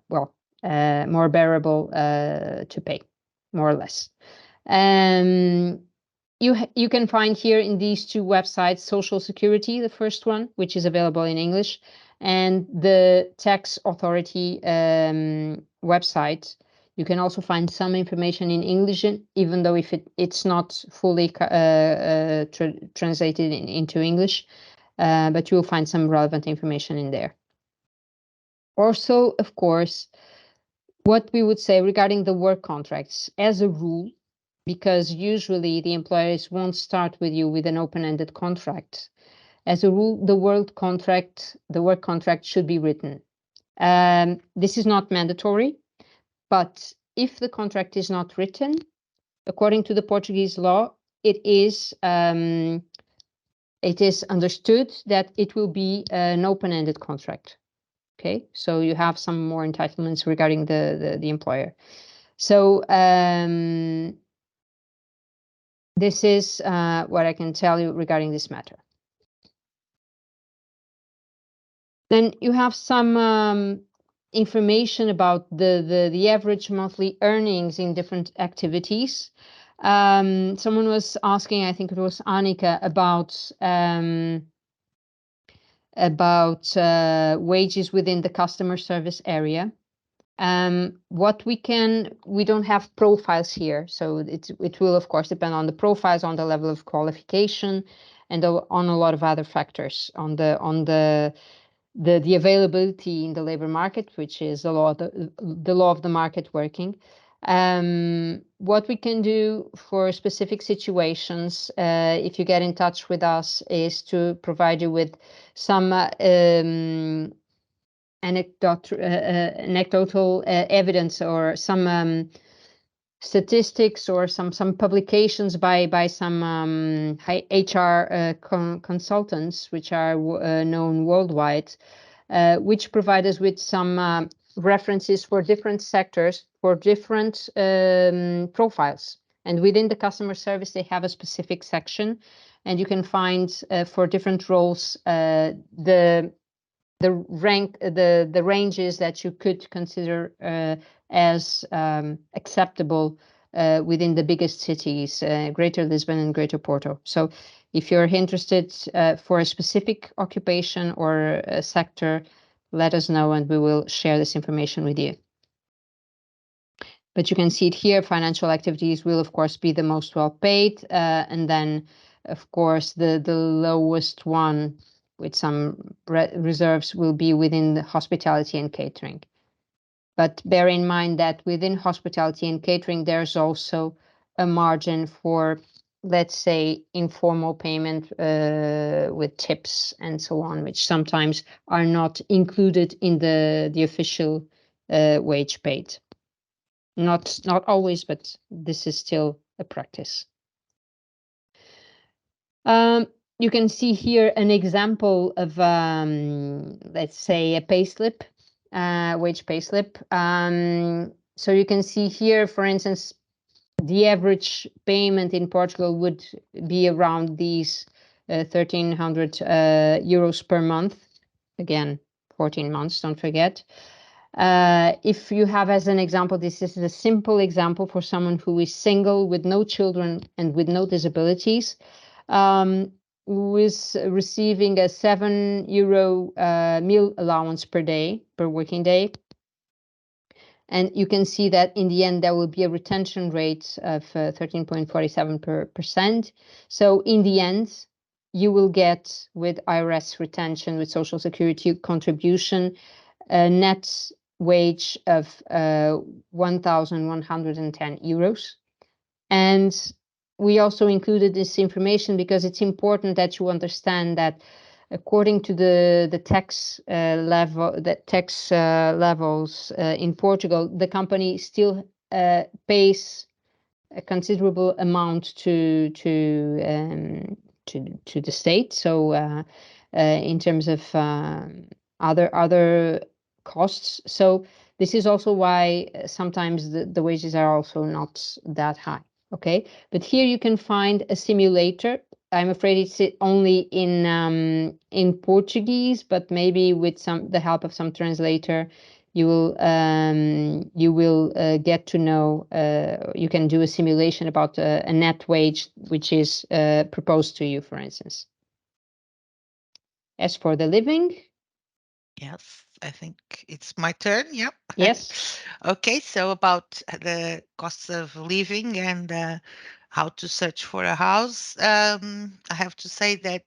more bearable to pay, more or less. You can find here in these two websites, Social Security, the first one, which is available in English, and the tax authority website. You can also find some information in English, even though if it's not fully translated into English, but you will find some relevant information in there. Also, of course, what we would say regarding the work contracts, as a rule, because usually the employers won't start with you with an open-ended contract. As a rule, the work contract should be written. This is not mandatory, but if the contract is not written, according to the Portuguese law, it is understood that it will be an open-ended contract. Okay, so you have some more entitlements regarding the employer. So this is what I can tell you regarding this matter. Then you have some information about the average monthly earnings in different activities. Someone was asking, I think it was Annika, about wages within the customer service area. We don't have profiles here, so it will of course depend on the profiles, on the level of qualification, and on a lot of other factors, on the availability in the labor market, which is the law of the market working. What we can do for specific situations, if you get in touch with us, is to provide you with some anecdotal evidence, or some statistics, or some publications by some HR consultants, which are known worldwide, which provide us with some references for different sectors, for different profiles. And within the customer service, they have a specific section, and you can find for different roles the ranges that you could consider as acceptable within the biggest cities, Greater Lisbon and Greater Porto. So if you're interested for a specific occupation or a sector, let us know and we will share this information with you. But you can see it here, financial activities will of course be the most well paid, and then of course the lowest one with some reserves will be within the hospitality and catering. But bear in mind that within hospitality and catering, there's also a margin for, let's say, informal payment with tips and so on, which sometimes are not included in the official wage paid. Not always, but this is still a practice. You can see here an example of, let's say, a payslip, wage payslip. So you can see here, for instance, the average payment in Portugal would be around these 1,300 euros per month. Again, 14 months, don't forget. If you have as an example, this is a simple example for someone who is single with no children and with no disabilities, who is receiving a €7 meal allowance per day, per working day. And you can see that in the end, there will be a retention rate of 13.47%. So in the end, you will get with IRS retention, with Social Security contribution, a net wage of €1,110. And we also included this information because it's important that you understand that according to the tax levels in Portugal, the company still pays a considerable amount to the state. So in terms of other costs, so this is also why sometimes the wages are also not that high. Okay, but here you can find a simulator. I'm afraid it's only in Portuguese, but maybe with the help of some translator, you will get to know. You can do a simulation about a net wage which is proposed to you, for instance. As for the living. Yes, I think it's my turn. Yeah. Yes. Okay, so about the costs of living and how to search for a house. I have to say that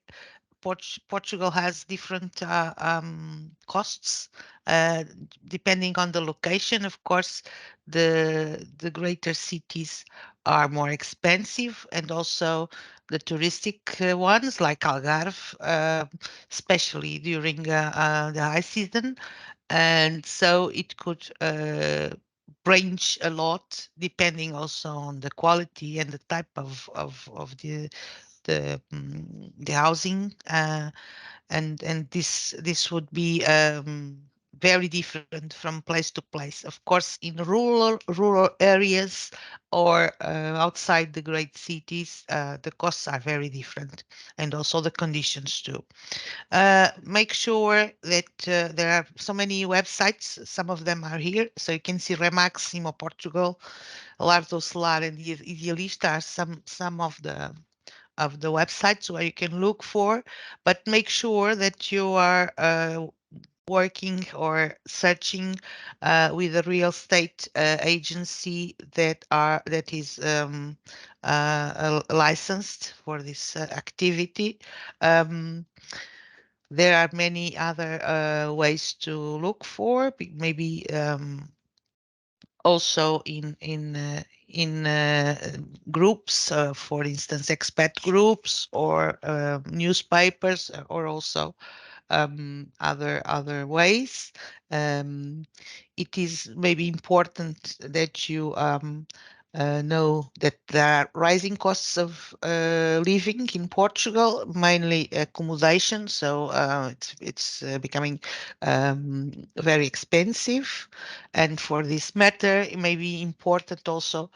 Portugal has different costs depending on the location. Of course, the greater cities are more expensive, and also the touristic ones like Algarve, especially during the high season. And so it could range a lot depending also on the quality and the type of the housing, and this would be very different from place to place. Of course, in rural areas or outside the great cities, the costs are very different, and also the conditions too. Make sure that there are so many websites. Some of them are here, so you can see Remaximo Portugal, Lar do Solar, and Idealista are some of the websites where you can look for, but make sure that you are working or searching with a real estate agency that is licensed for this activity. There are many other ways to look for, maybe also in groups, for instance, expat groups or newspapers, or also other ways. It is maybe important that you know that there are rising costs of living in Portugal, mainly accommodation. So it's becoming very expensive, and for this matter, it may be important also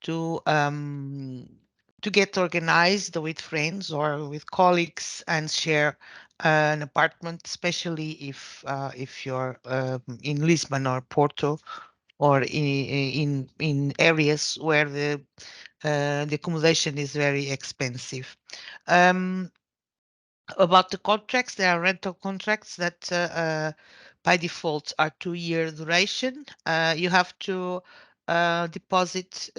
to get organized with friends or with colleagues and share an apartment, especially if you're in Lisbon or Porto, or in areas where the accommodation is very expensive. About the contracts, there are rental contracts that by default are 2-year duration. You have to deposit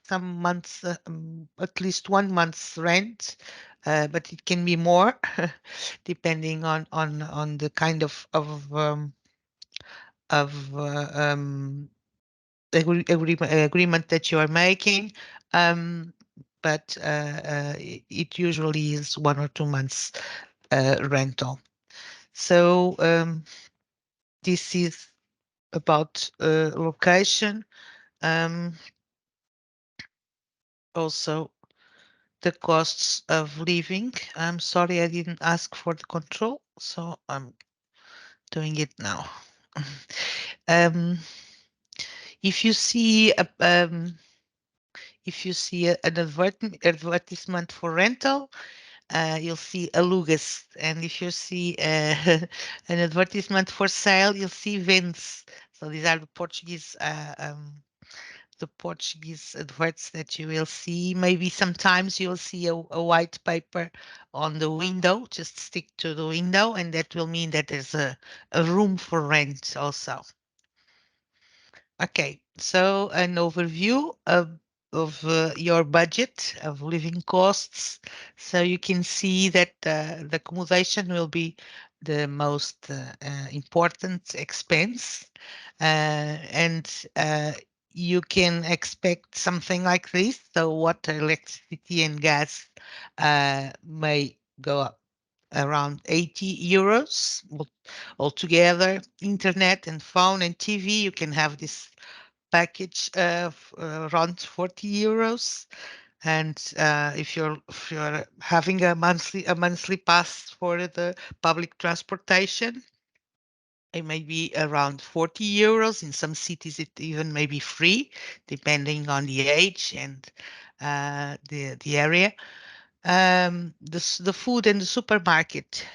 some months, at least 1 month's rent, but it can be more depending on the kind of agreement that you are making. But it usually is 1 or 2 months rental. So this is about location. Also, the costs of living. I'm sorry, I didn't ask for the control, so I'm doing it now. If you see an advertisement for rental, you'll see alugas, and if you see an advertisement for sale, you'll see vends. So these are the Portuguese adverts that you will see. Maybe sometimes you'll see a white paper on the window. Just stick to the window, and that will mean that there's a room for rent also. Okay, so an overview of your budget of living costs. So you can see that the accommodation will be the most important expense, and you can expect something like this. So water, electricity, and gas may go up around 80 euros altogether. Internet and phone and TV, you can have this package of around 40 euros. And if you're having a monthly pass for the public transportation, it may be around 40 euros. In some cities, it even may be free, depending on the age and the area. The food and the supermarket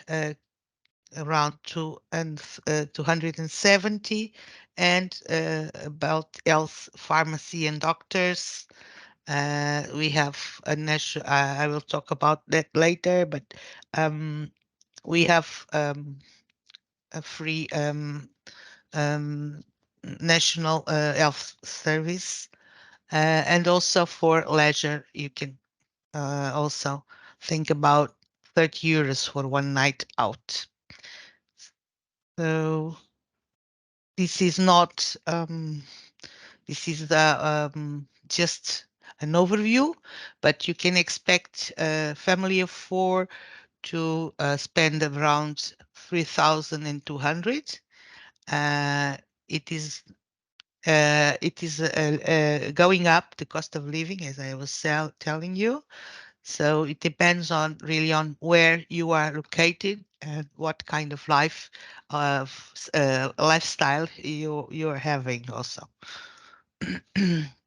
around 270, and about health, pharmacy, and doctors. We have a national. I will talk about that later, but um, we have a free um, national health service, and also for leisure, you can also think about 30 euros for one night out. So this is not this is the just an overview, but you can expect a family of four to spend around 3,200. Uh, it is going up, the cost of living, as I was telling you. So it depends on really on where you are located and what kind of lifestyle you're having also.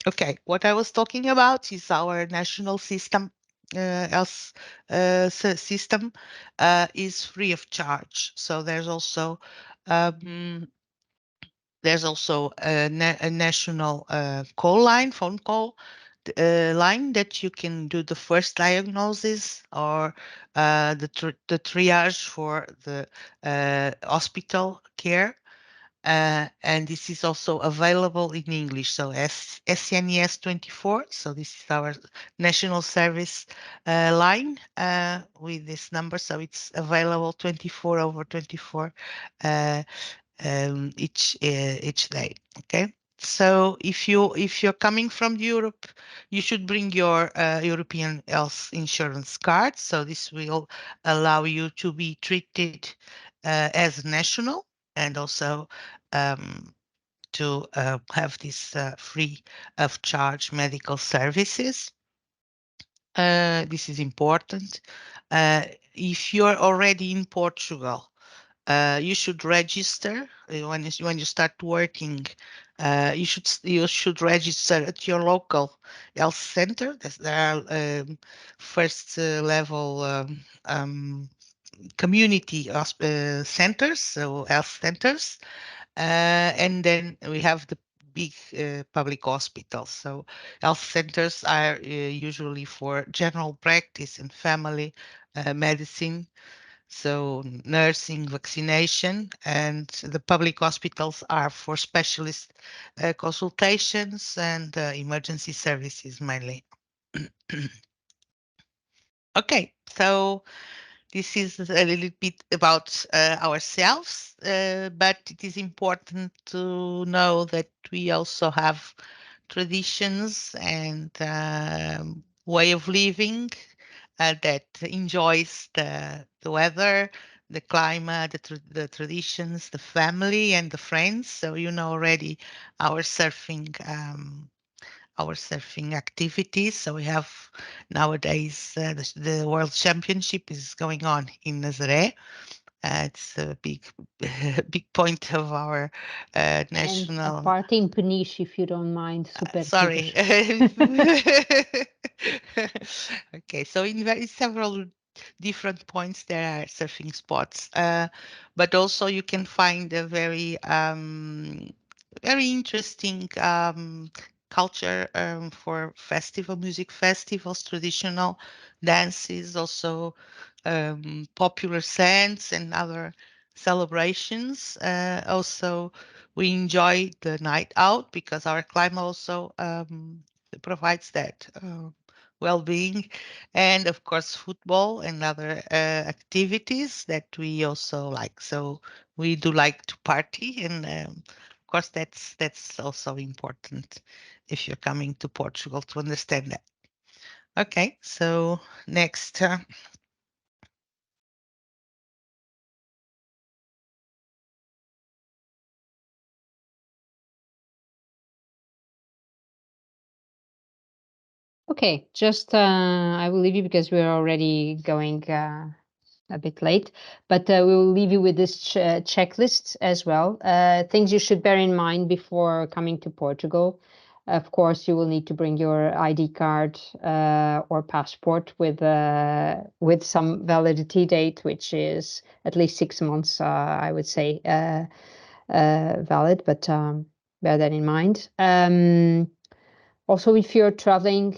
Okay, what I was talking about is our national system. Health system is free of charge. So um, there's also a national phone call line that you can do the first diagnosis, or the triage for the hospital care. And this is also available in English. So SNES 24. So this is our national service line with this number. So it's available 24/24 uh, each day. Okay. So if you're coming from Europe, you should bring your European health insurance card. So this will allow you to be treated as national, and also um, to have this free of charge medical services. This is important. Uh, if you're already in Portugal, you should register when you start working. You should register at your local health center. There are first level community centers, so health centers, and then we have the big public hospitals. So health centers are usually for general practice and family medicine, so nursing, vaccination, and the public hospitals are for specialist consultations and emergency services mainly. Okay, so this is a little bit about ourselves, but it is important to know that we also have traditions and way of living that enjoys the weather, the climate, the traditions, the family, and the friends. So you know already our surfing activities. So we have nowadays the World Championship is going on in Nazaré. It's a big, big point of our And a national. party in Peniche, if you don't mind, super, super. Sorry. Okay, so in several different points there are surfing spots. But also you can find a very interesting culture for music festivals, traditional dances, also popular scents and other celebrations. Also, we enjoy the night out because our climate also provides that well-being, and of course football and other activities that we also like. So we do like to party, and of course that's also important if you're coming to Portugal to understand that. Okay, so next. Okay, just I will leave you because we're already going a bit late, but we will leave you with this checklist as well. Things you should bear in mind before coming to Portugal. Of course, you will need to bring your ID card or passport with some validity date, which is at least 6 months, I would say, valid, but bear that in mind. Also, if you're traveling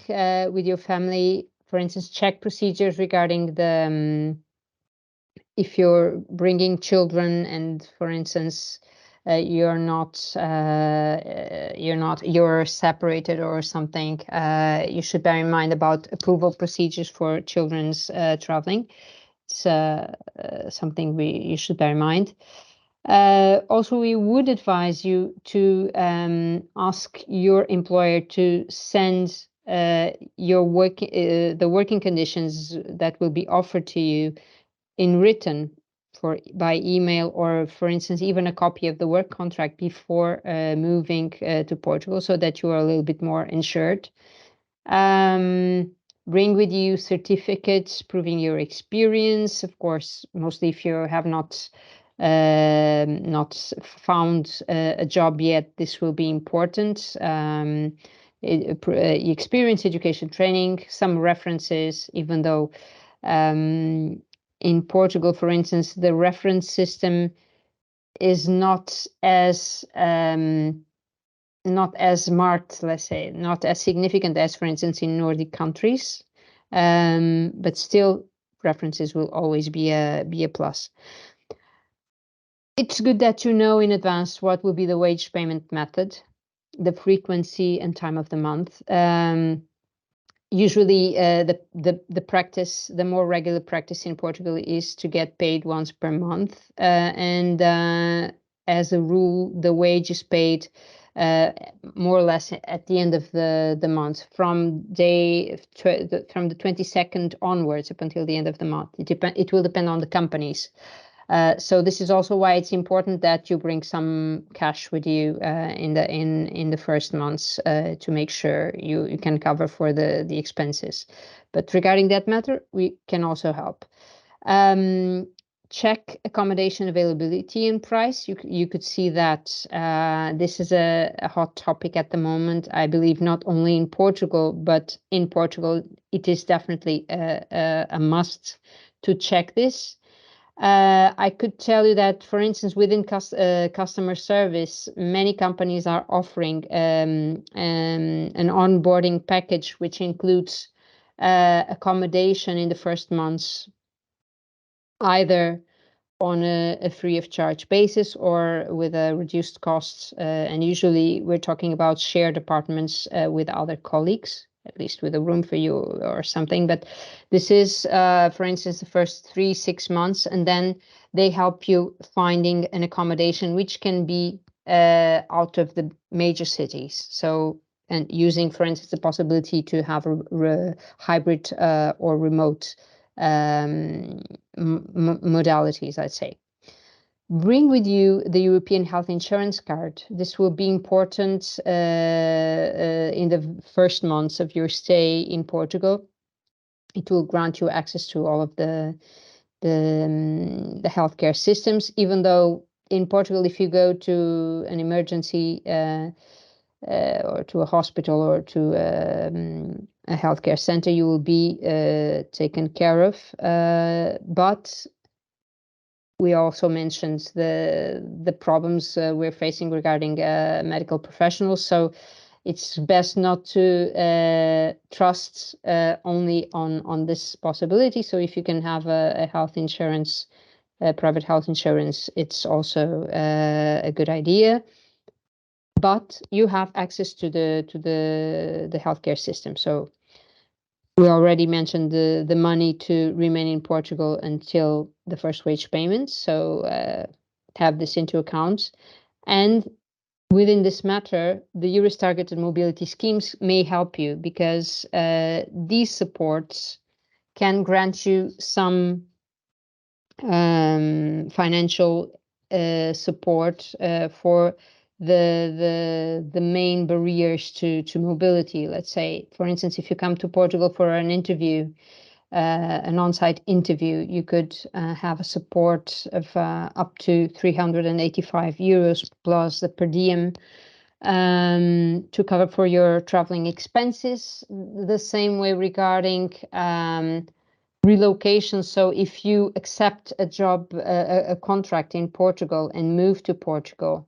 with your family, for instance, check procedures regarding if you're bringing children and, for instance, you're separated or something, you should bear in mind about approval procedures for children's traveling. It's something you should bear in mind. Also, we would advise you to ask your employer to send the working conditions that will be offered to you in written by email, or for instance even a copy of the work contract before moving to Portugal, so that you are a little bit more insured. Bring with you certificates proving your experience, of course, mostly if you have not found a job yet. This will be important. Experience, education, training, some references, even though in Portugal, for instance, the reference system is not as marked, let's say, not as significant as, for instance, in Nordic countries, but still references will always be a plus. It's good that you know in advance what will be the wage payment method, the frequency and time of the month. Usually the practice, the more regular practice in Portugal is to get paid once per month, and as a rule the wage is paid more or less at the end of the month, from the 22nd onwards up until the end of the month. It will depend on the companies. So this is also why it's important that you bring some cash with you in the first months to make sure you can cover for the expenses. But regarding that matter, we can also help. Check accommodation availability and price. You could see that this is a hot topic at the moment. I believe not only in Portugal, but in Portugal it is definitely a must to check this. I could tell you that, for instance, within customer service, many companies are offering an onboarding package which includes accommodation in the first months, either on a free of charge basis or with a reduced costs. And usually we're talking about shared apartments with other colleagues, at least with a room for you or something. But this is, for instance, the first 3-6 months, and then they help you finding an accommodation which can be out of the major cities. So, and using, for instance, the possibility to have a hybrid or remote modalities, I'd say. Bring with you the European health insurance card. This will be important in the first months of your stay in Portugal. It will grant you access to all of the healthcare systems, even though in Portugal, if you go to an emergency or to a hospital or to a healthcare center, you will be taken care of. But we also mentioned the problems we're facing regarding medical professionals. So it's best not to trust only on this possibility. So if you can have a health insurance, private health insurance, it's also a good idea. But you have access to the healthcare system. So we already mentioned the money to remain in Portugal until the first wage payment. So have this into account. And within this matter, the EURES targeted mobility schemes may help you, because these supports can grant you some financial support for the main barriers to mobility. Let's say, for instance, if you come to Portugal for an interview, an on-site interview, you could have a support of up to 385 euros plus the per diem to cover for your traveling expenses. The same way regarding relocation. So if you accept a job, a contract in Portugal and move to Portugal,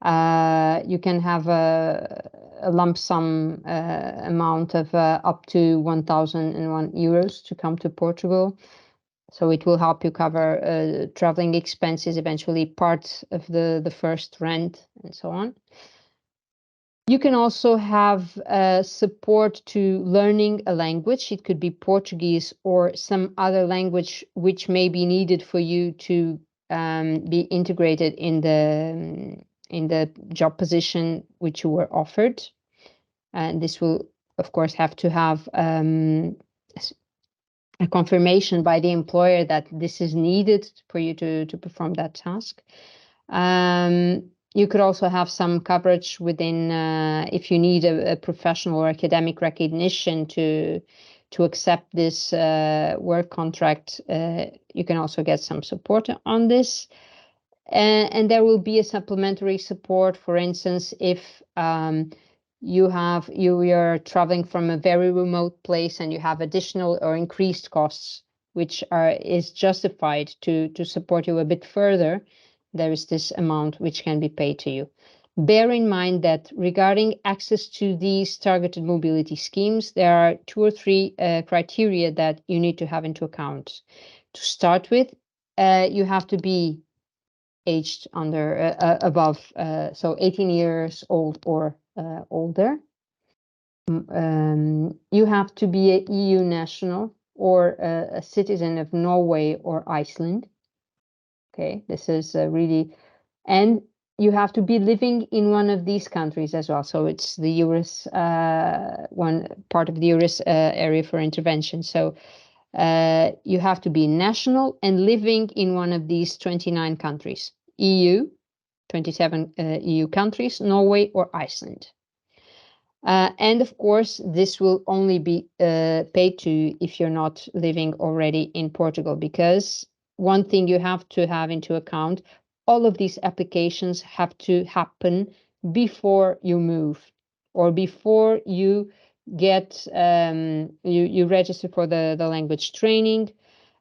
you can have a lump sum amount of up to 1,001 euros to come to Portugal. So it will help you cover traveling expenses, eventually part of the first rent and so on. You can also have support to learning a language. It could be Portuguese or some other language which may be needed for you to be integrated in the job position which you were offered. And this will, of course, have to have a confirmation by the employer that this is needed for you to perform that task. You could also have some coverage within, if you need a professional or academic recognition to accept this work contract, you can also get some support on this. And there will be a supplementary support, for instance, if you are traveling from a very remote place and you have additional or increased costs, which is justified to support you a bit further. There is this amount which can be paid to you. Bear in mind that regarding access to these targeted mobility schemes, there are 2 or 3 criteria that you need to have into account. To start with, you have to be aged above, so 18 years old or older. You have to be an EU national or a citizen of Norway or Iceland. Okay, this is really, and you have to be living in one of these countries as well. So it's the EURES, one part of the EURES area for intervention. So you have to be national and living in one of these 29 countries, EU, 27 EU countries, Norway or Iceland. And of course, this will only be paid to you if you're not living already in Portugal, because one thing you have to have into account, all of these applications have to happen before you move or before you get you register for the language training.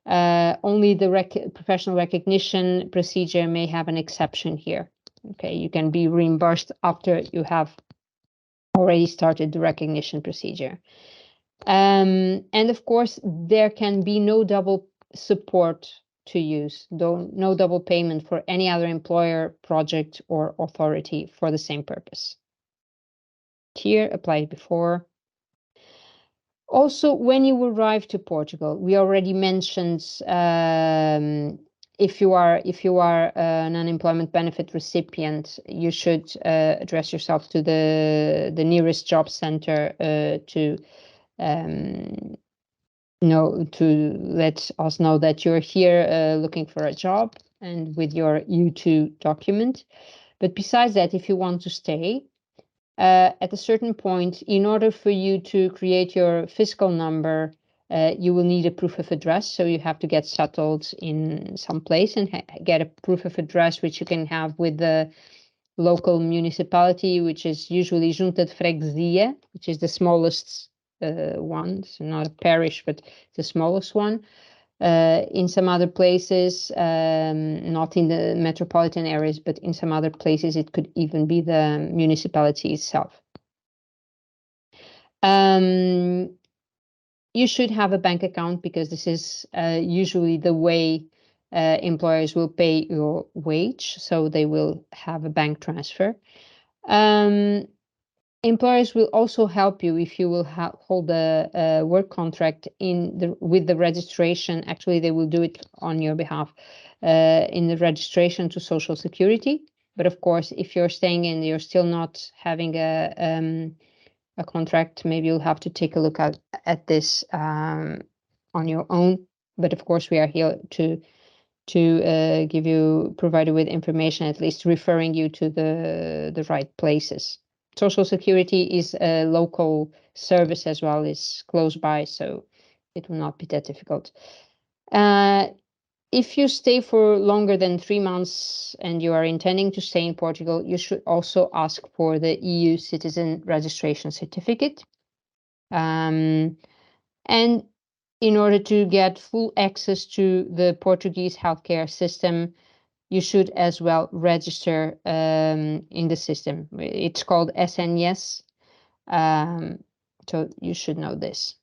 Only the professional recognition procedure may have an exception here. Okay, you can be reimbursed after you have already started the recognition procedure. And of course, there can be no double support to use, no double payment for any other employer, project, or authority for the same purpose. Here, applied before. Also, when you arrive to Portugal, we already mentioned if you are an unemployment benefit recipient, you should address yourself to the nearest job center to let us know that you're here looking for a job and with your U2 document. But besides that, if you want to stay, at a certain point, in order for you to create your fiscal number, you will need a proof of address. So you have to get settled in some place and get a proof of address, which you can have with the local municipality, which is usually Junta de Freguesia, which is the smallest one, so not a parish, but the smallest one. In some other places, not in the metropolitan areas, but in some other places, it could even be the municipality itself. You should have a bank account because this is usually the way employers will pay your wage, so they will have a bank transfer. Employers will also help you if you will hold a work contract with the registration. Actually, they will do it on your behalf in the registration to Social Security. But of course, if you're staying in, you're still not having a contract, maybe you'll have to take a look at this on your own. But of course, we are here to provide you with information, at least referring you to the right places. Social Security is a local service as well, it's close by, so it will not be that difficult. If you stay for longer than 3 months and you are intending to stay in Portugal, you should also ask for the EU Citizen Registration Certificate. And in order to get full access to the Portuguese healthcare system, you should as well register in the system. It's called SNS, so you should know this.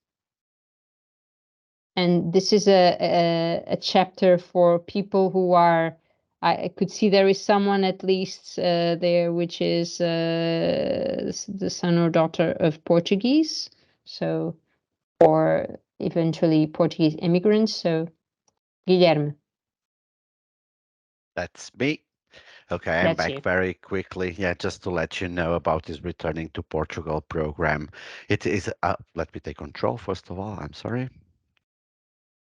And this is a chapter for people who are, I could see there is someone at least there, which is the son or daughter of Portuguese, so, or eventually Portuguese immigrants. So, Guilherme. That's me. Okay, I'm That's back you. very quickly. Yeah, just to let you know about this Returning to Portugal program. It is, let me take control first of all. I'm sorry.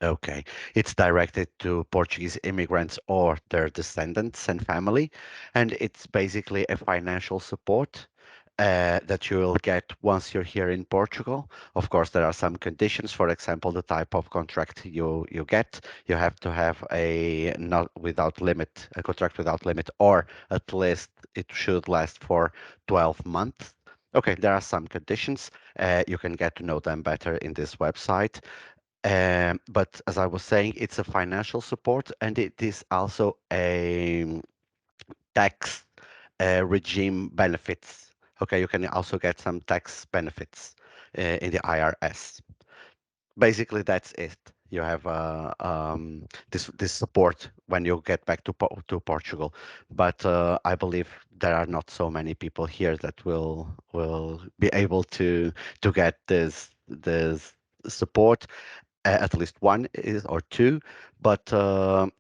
Okay, it's directed to Portuguese immigrants or their descendants and family, and it's basically a financial support that you will get once you're here in Portugal. Of course, there are some conditions. For example, the type of contract you get. You have to have a contract without limit, or at least it should last for 12 months. Okay, there are some conditions. You can get to know them better in this website. But as I was saying, it's a financial support, and it is also a tax regime benefits. Okay, you can also get some tax benefits in the IRS. Basically, that's it. You have this support when you get back to Portugal, but I believe there are not so many people here that will be able to get this support. At least one is or two, but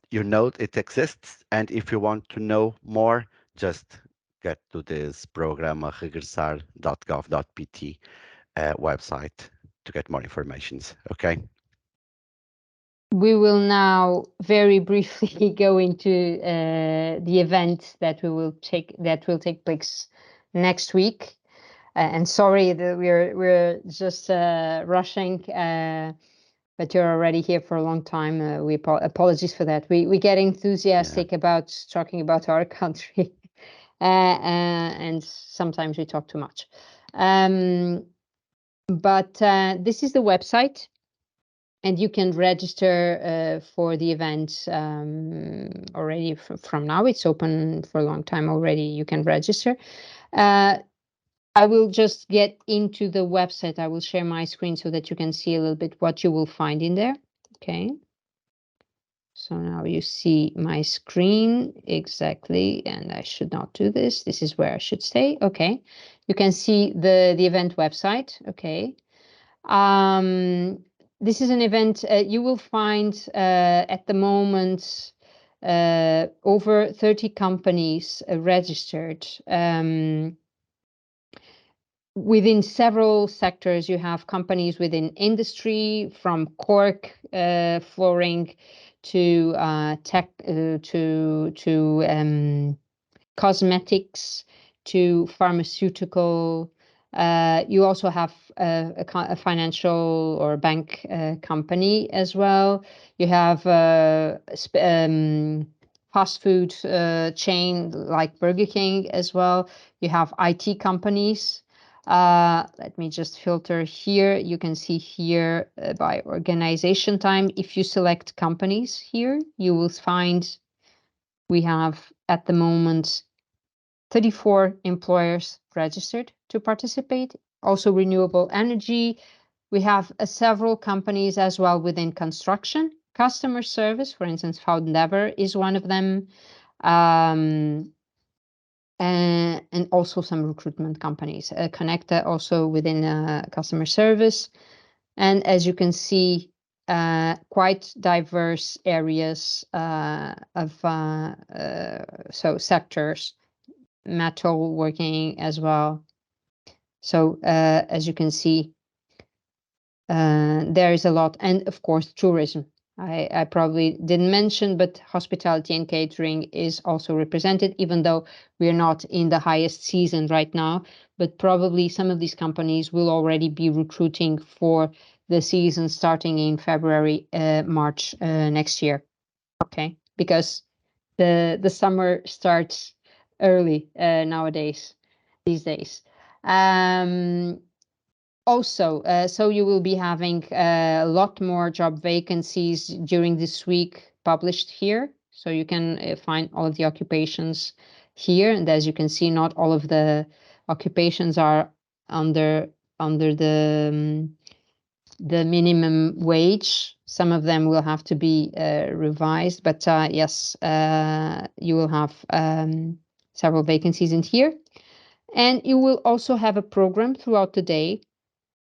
you know it exists, and if you want to know more, just get to this program regressar.gov.pt website to get more informations. Okay. We will now very briefly go into the event that will take place next week. And sorry that we're just rushing, but you're already here for a long time. We apologies for that. We get enthusiastic about talking about our country, and sometimes we talk too much. But this is the website, and you can register for the event already from now. It's open for a long time already. You can register. I will just get into the website. I will share my screen so that you can see a little bit what you will find in there. Okay. So now you see my screen exactly, and I should not do this. This is where I should stay. Okay. You can see the event website. Okay. This is an event you will find at the moment over 30 companies registered. Within several sectors, you have companies within industry, from cork flooring to tech, to cosmetics, to pharmaceutical. You also have a financial or bank company as well. You have fast food chain like Burger King as well. You have IT companies. Let me just filter here. You can see here by organization time. If you select companies here, you will find we have at the moment 34 employers registered to participate. Also renewable energy. We have several companies as well within construction. Customer service, for instance, Found Endeavor is one of them. And also some recruitment companies. Connecta also within customer service. And as you can see, quite diverse areas of so sectors, metal working as well. So as you can see, there is a lot, and of course tourism. I probably didn't mention, but hospitality and catering is also represented, even though we're not in the highest season right now. But probably some of these companies will already be recruiting for the season starting in February, March next year. Okay, because the summer starts early nowadays, these days. Also, so you will be having a lot more job vacancies during this week published here. So you can find all of the occupations here. And as you can see, not all of the occupations are under the minimum wage. Some of them will have to be revised, but yes, you will have several vacancies in here. And you will also have a program throughout the day,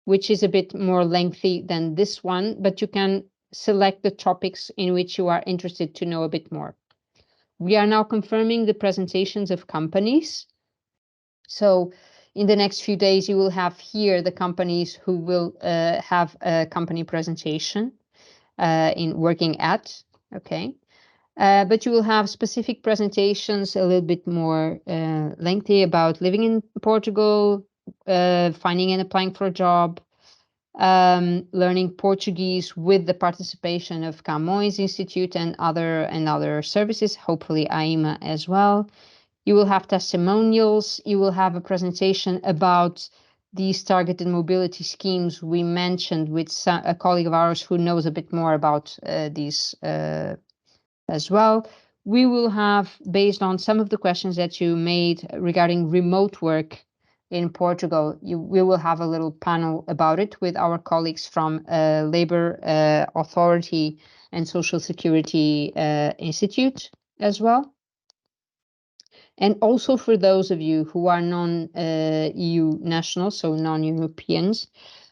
which is a bit more lengthy than this one, but you can select the topics in which you are interested to know a bit more. We are now confirming the presentations of companies. So in the next few days, you will have here the companies who will have a company presentation in working at, okay? But you will have specific presentations a little bit more lengthy about living in Portugal, finding and applying for a job, learning Portuguese with the participation of Camões Institute and other services, hopefully AIMA as well. You will have testimonials. You will have a presentation about these targeted mobility schemes we mentioned with a colleague of ours who knows a bit more about these as well. We will have, based on some of the questions that you made regarding remote work in Portugal, we will have a little panel about it with our colleagues from Labour Authority and Social Security Institute as well. And also for those of you who are non-EU nationals, so non-Europeans,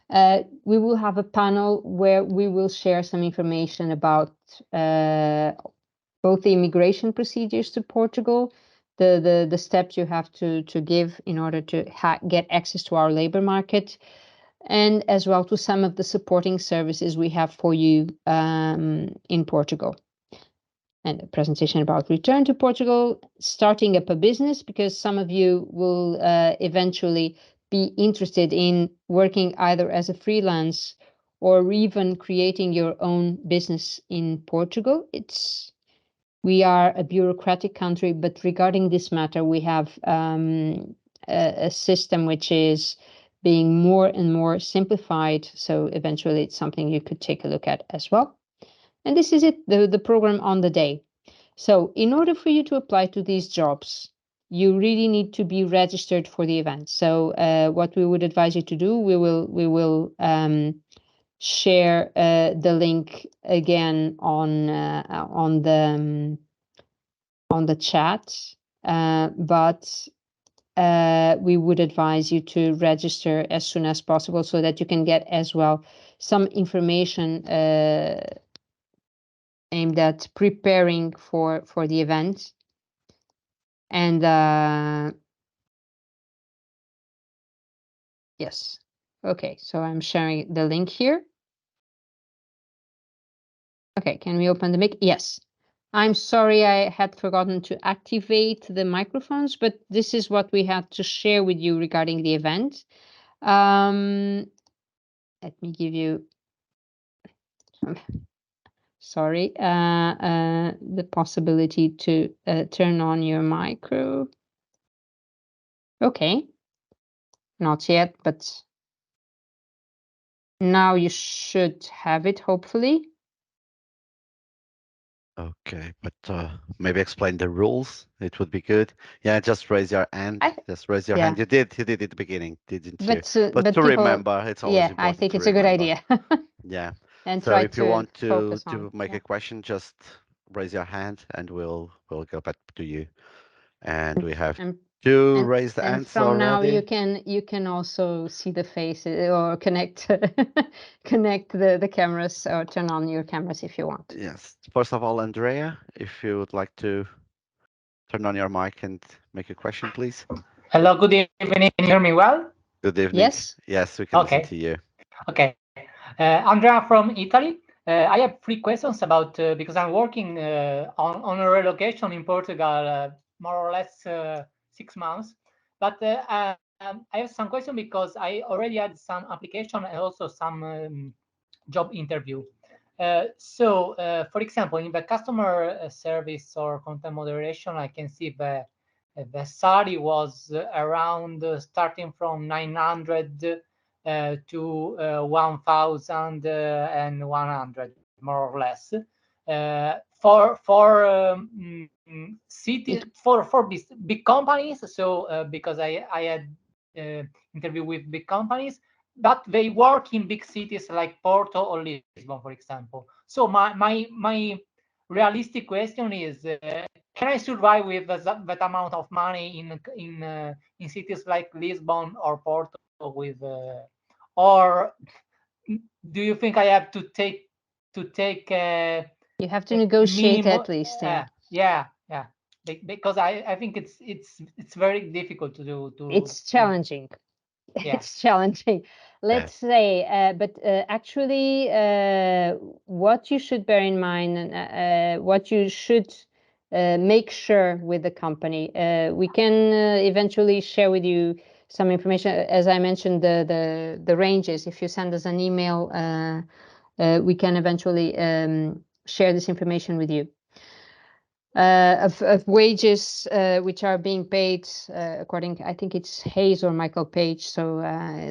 we will have a panel where we will share some information about both the immigration procedures to Portugal, the steps you have to give in order to get access to our labor market, and as well to some of the supporting services we have for you in Portugal. And a presentation about return to Portugal, starting up a business, because some of you will eventually be interested in working either as a freelance or even creating your own business in Portugal. We are a bureaucratic country, but regarding this matter, we have a system which is being more and more simplified. So eventually it's something you could take a look at as well. And this is it, the program on the day. So in order for you to apply to these jobs, you really need to be registered for the event. So what we would advise you to do, we will share the link again on the chat, but we would advise you to register as soon as possible so that you can get as well some information aimed at preparing for the event. And yes, okay, so I'm sharing the link here. Okay, can we open the mic? Yes. I'm sorry, I had forgotten to activate the microphones, but this is what we had to share with you regarding the event. Let me give you, sorry, the possibility to turn on your micro. Okay. Not yet, but now you should have it, hopefully. Okay, but maybe explain the rules. It would be good. Yeah, just raise your hand. Just raise your hand. You did it at the beginning, didn't you? But to people, remember, it's always yeah, I important think to it's a good remember. idea. Yeah. And So try if you to want focus to on. make a question, just raise your hand and we'll go back to you. And we have And two raised and hands from now already. you can also see the face or connect the cameras or turn on your cameras if you want. Yes. First of all, Andrea, if you would like to turn on your mic and make a question, please. Hello, good evening. Can you hear me well? Good evening. Yes. Yes, we can listen to you. Okay. Andrea from Italy. I have 3 questions about because I'm working on a relocation in Portugal, more or less 6 months. But I have some question because I already had some application and also some job interview. For example, in the customer service or content moderation, I can see the salary was around starting from 900 to 1,100, more or less. For big companies. So because I had interview with big companies, but they work in big cities like Porto or Lisbon, for example. So my realistic question is, can I survive with that amount of money in cities like Lisbon or Porto with, or do you think I have to take you have to negotiate at least, yeah, because I think it's very difficult to do. It's challenging. Yeah. It's challenging, let's say, but actually what you should bear in mind and what you should make sure with the company, we can eventually share with you some information. As I mentioned, the ranges, if you send us an email, we can eventually share this information with you. Of wages which are being paid according, I think it's Hayes or Michael Page. So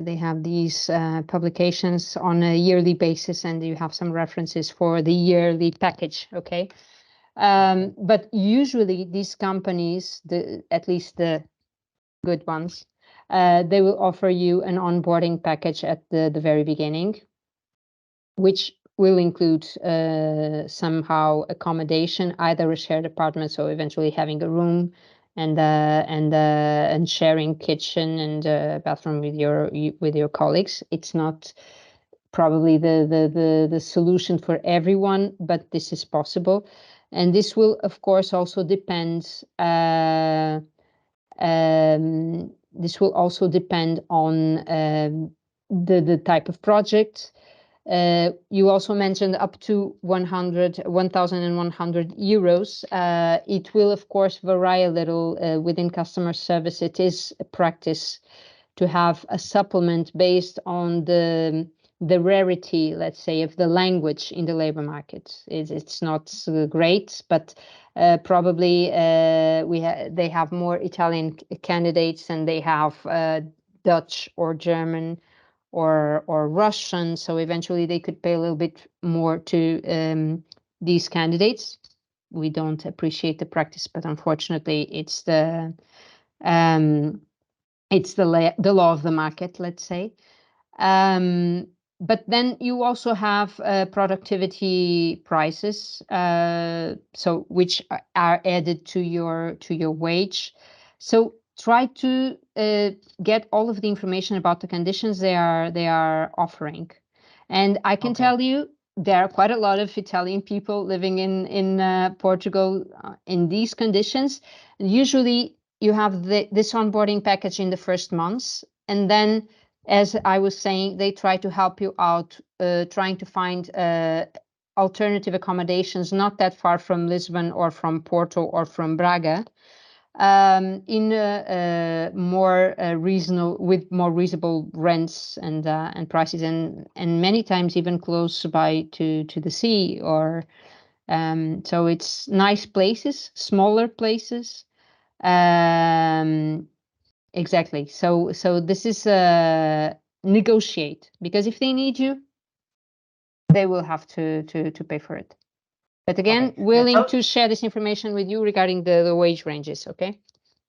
they have these publications on a yearly basis, and you have some references for the yearly package. Okay. But usually these companies, at least the good ones, they will offer you an onboarding package at the very beginning, which will include somehow accommodation, either a shared apartment, so eventually having a room and sharing kitchen and bathroom with your colleagues. It's not probably the solution for everyone, but this is possible, and this will of course also depend. This will also depend on the type of project. You also mentioned up to 1,100 euros. It will, of course, vary a little within customer service. It is a practice to have a supplement based on the rarity, let's say, of the language in the labor market. It's not great, but probably they have more Italian candidates than they have Dutch or German or Russian, so eventually they could pay a little bit more to these candidates. We don't appreciate the practice, but unfortunately, it's the law of the market, let's say. But then you also have productivity prices, so which are added to your wage. So try to get all of the information about the conditions they are offering. And I can tell you, there are quite a lot of Italian people living in Portugal in these conditions. Usually you have this onboarding package in the first months, and then, as I was saying, they try to help you out, trying to find alternative accommodations not that far from Lisbon or from Porto or from Braga, in more reasonable, with more reasonable rents and prices, and many times even close by to the sea, or so it's nice places, smaller places. Exactly. So this is negotiate, because if they need you, they will have to pay for it. But again, Okay. willing to share this information with you regarding the wage ranges. Okay.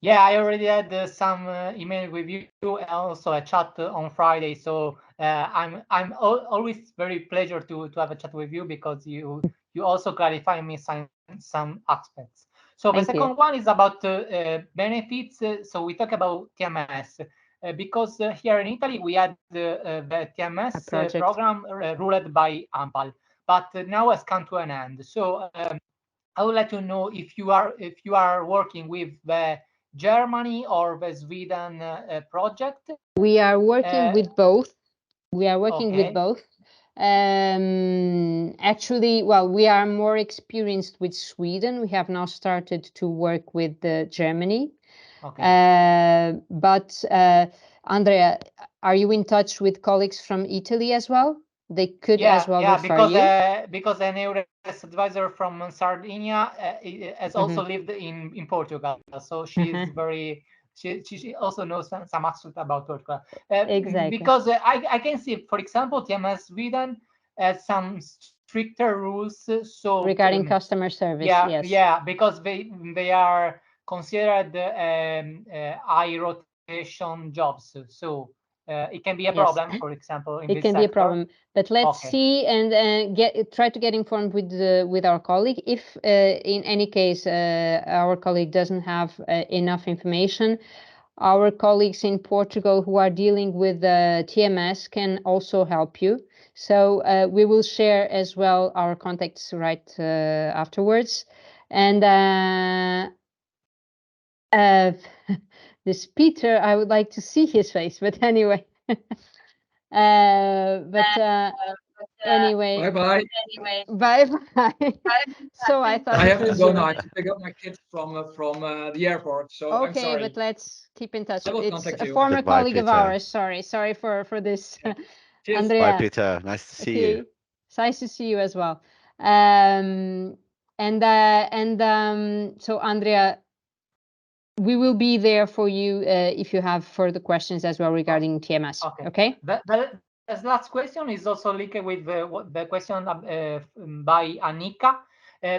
Yeah, I already had some email with you and also a chat on Friday. So I'm always very pleasure to have a chat with you, because you also clarify me some aspects. So the second one is about benefits. So we talk about TMS because here in Italy we had the TMS program ruled by ANPAL, but now has come to an end. So I would like to know if you are working with the Germany or the Sweden project. We are working with both. We are working Okay. with both. Actually, well, we are more experienced with Sweden. We have now started to work with Germany. Okay. But Andrea, are you in touch with colleagues from Italy as well? They could as well refer you. Because an EURES advisor from Sardinia has also lived in Portugal, so she's very. She also knows some aspect about Portugal. Exactly. Because I can see, for example, TMS Sweden has some stricter rules. So regarding customer service, yes. Yeah, because they are considered high rotation jobs. So it can be a problem, for example, in this sector. It can be a problem, but let's see and try to get informed with our colleague. If in any case our colleague doesn't have enough information, our colleagues in Portugal who are dealing with TMS can also help you. So we will share as well our contacts right afterwards. And this Peter, I would like to see his face, but anyway. Anyway. Bye-bye. Bye-bye. So I thought I have to go you. now. I have to pick up my kids from the airport. So okay, I'm sorry. But let's keep in touch. I will It's contact a you. former Goodbye, colleague of Peter. ours. Sorry for this. Cheers. Andrea. Bye, Peter. Nice to see you. It's nice to see you as well. So Andrea, we will be there for you if you have further questions as well regarding TMS. Okay. The last question is also linked with the question by Annika,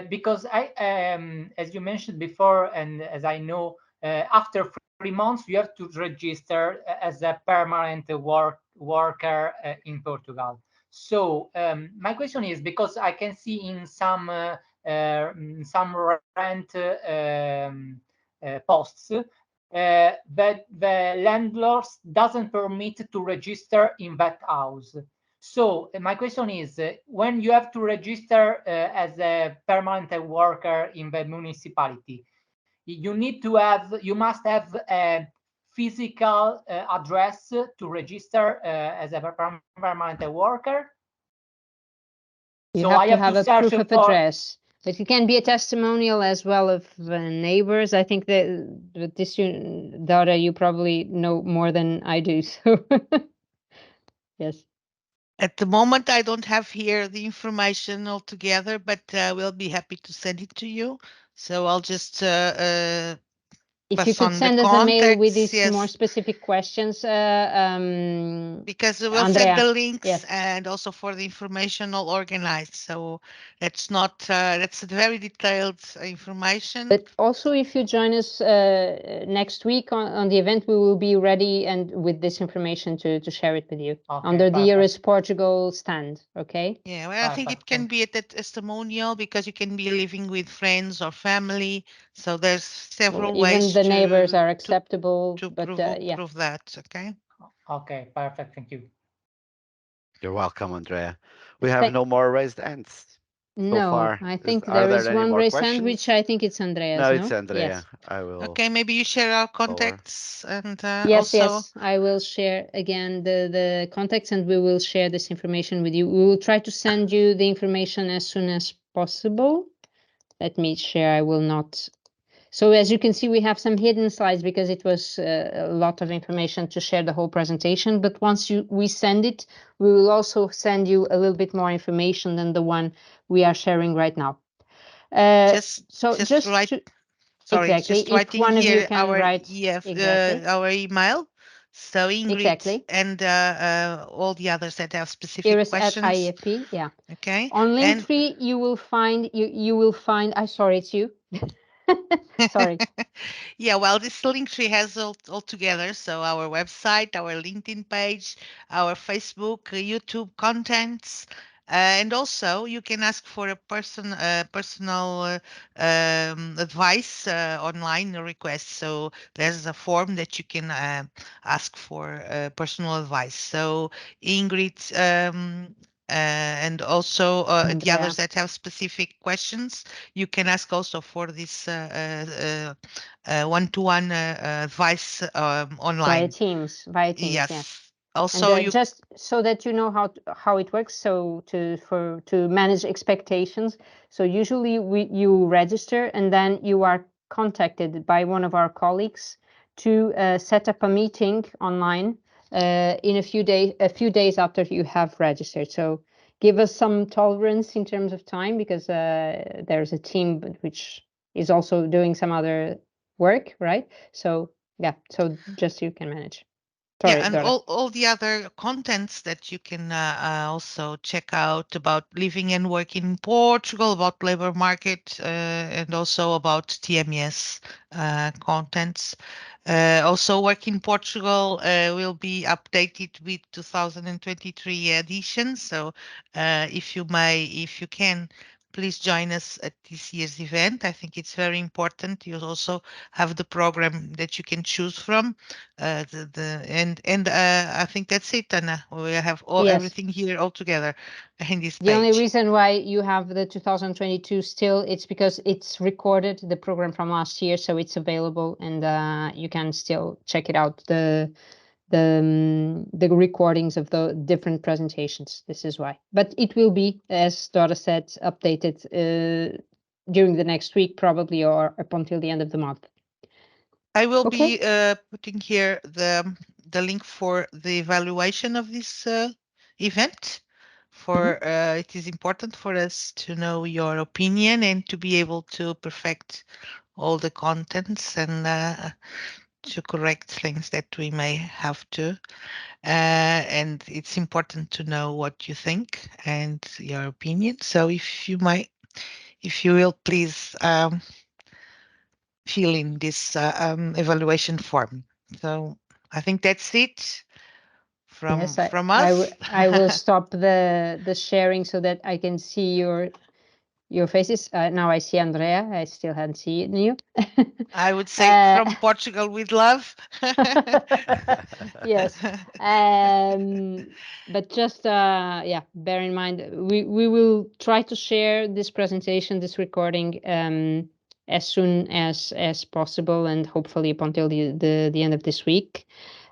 because as you mentioned before, and as I know, after 3 months you have to register as a permanent worker in Portugal. So my question is, because I can see in some rent posts that the landlords doesn't permit to register in that house. So my question is, when you have to register as a permanent worker in the municipality, you must have a physical address to register as a permanent worker. You have to have a proof of address. But it can be a testimonial as well of neighbors. I think that this, Dora, you probably know more than I do. So, yes. At the moment, I don't have here the information altogether, but we'll be happy to send it to you. So I'll just if you could send us a mail with these more specific questions, because we'll Andrea, send the links and also for the information all organized. So that's not that's very detailed information. But also, if you join us next week on the event, we will be ready and with this information to share it with you under the EURES Portugal stand. Okay. Yeah, well, I think it can be a testimonial because you can be living with friends or family. So there's several ways. Even the neighbors are acceptable. To but prove that. Okay. Okay, perfect. Thank you. You're welcome, Andrea. We have no more raised hands. So far. I think there is one raised hand, which I think it's Andrea's. No, it's Andrea. Yes. I will. Okay, maybe you share our contacts and yes, I will share again the contacts, and we will share this information with you. We will try to send you the information as soon as possible. Let me share. I will not. So as you can see, we have some hidden slides because it was a lot of information to share the whole presentation. But once we send it, we will also send you a little bit more information than the one we are sharing right now. Sorry, Exactly. just If writing one of you here can our write exactly. our email. So Ingrid Exactly. and all the others that have specific EURES at questions. IFP. Yeah. Okay. On And Linktree, you will find you will find. I sorry, it's you. Sorry. yeah, well, this link tree has all together. So our website, our LinkedIn page, our Facebook, YouTube contents, and also you can ask for a personal advice online request. So there's a form that you can ask for personal advice. So Ingrid. And also the Andrea. others that have specific questions, you can ask also for this one-to-one advice Via online. Teams. Via Teams. Yes. Yes. Also, And you just so that you know how it works, so to manage expectations. So usually you register and then you are contacted by one of our colleagues to set up a meeting online in a few days after you have registered. So give us some tolerance in terms of time, because there's a team which is also doing some other work, right? So yeah, so just you can manage. Sorry, yeah, and Dora. all the other contents that you can also check out about living and working in Portugal, about labor market, and also about TMS contents. Also, Work in Portugal will be updated with 2023 edition. So, if you can, please join us at this year's event. I think it's very important. You also have the program that you can choose from. I think that's it, Anna. We have Yes. everything here all together in this The only page. reason why you have the 2022 still, it's because it's recorded, the program from last year, so it's available, and you can still check it out, the recordings of the different presentations. This is why. But it will be, as Dora said, updated during the next week probably, or up until the end of the month. I will Okay. be putting here the link for the evaluation of this event. For it is important for us to know your opinion and to be able to perfect all the contents and to correct things that we may have to. And it's important to know what you think and your opinion. So if you will please fill in this evaluation form. So I think that's it from Yes, us. I will stop the sharing so that I can see your faces. Now I see Andrea. I still hadn't seen you. I would say from Portugal with love. Yes. But just yeah, bear in mind we will try to share this presentation, this recording, as soon as possible, and hopefully up until the end of this week,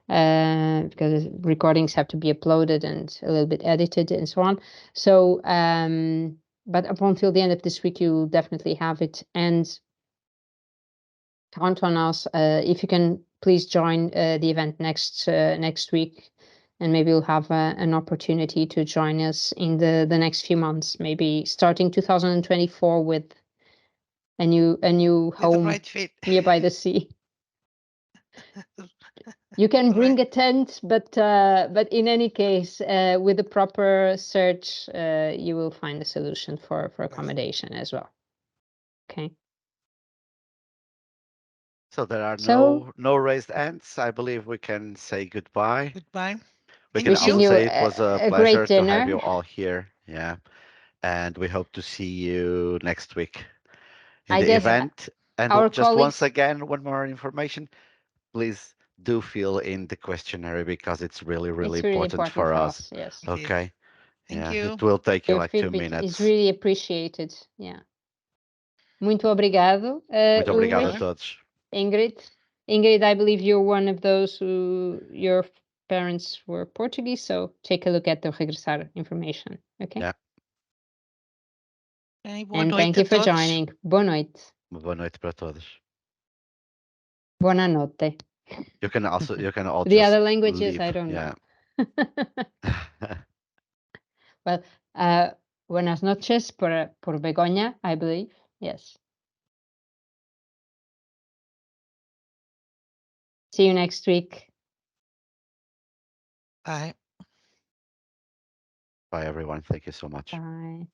because recordings have to be uploaded and a little bit edited and so on. So but up until the end of this week, you'll definitely have it, and count on us. If you can, please join the event next week, and maybe you'll have an opportunity to join us in the next few months, maybe starting 2024 with a new With the home right fit. nearby the sea. You can bring a tent, but in any case, with the proper search, you will find a solution for accommodation as well. Okay. So there are So no raised hands. I believe we can say goodbye. Goodbye. We Thank can wishing also you. you say it was a a pleasure great to have dinner. you all here. Yeah. And we hope to see you next week in I the guess event. And our just once colleagues. again, one more information, please do fill in the questionnaire because it's really, really It's really important important for for us. us. Yes. It is. Okay. Thank Yeah, you. it will take you Your like 2 feedback is minutes. really appreciated. Yeah. Muito obrigado. Muito obrigado a Ulrich, Bye. todos. Ingrid. Ingrid, I believe you're one of those who your parents were Portuguese, so take a look at the regressar information. Okay. Yeah. Okay, boa And noite thank you a for todos. joining. Boa noite. Boa noite para todos. Buona notte. You can all The just other languages, leave. I don't Yeah. know. Well, buenas noches por Begoña, I believe. Yes. See you next week. Bye. Bye, everyone. Thank you so much. Bye.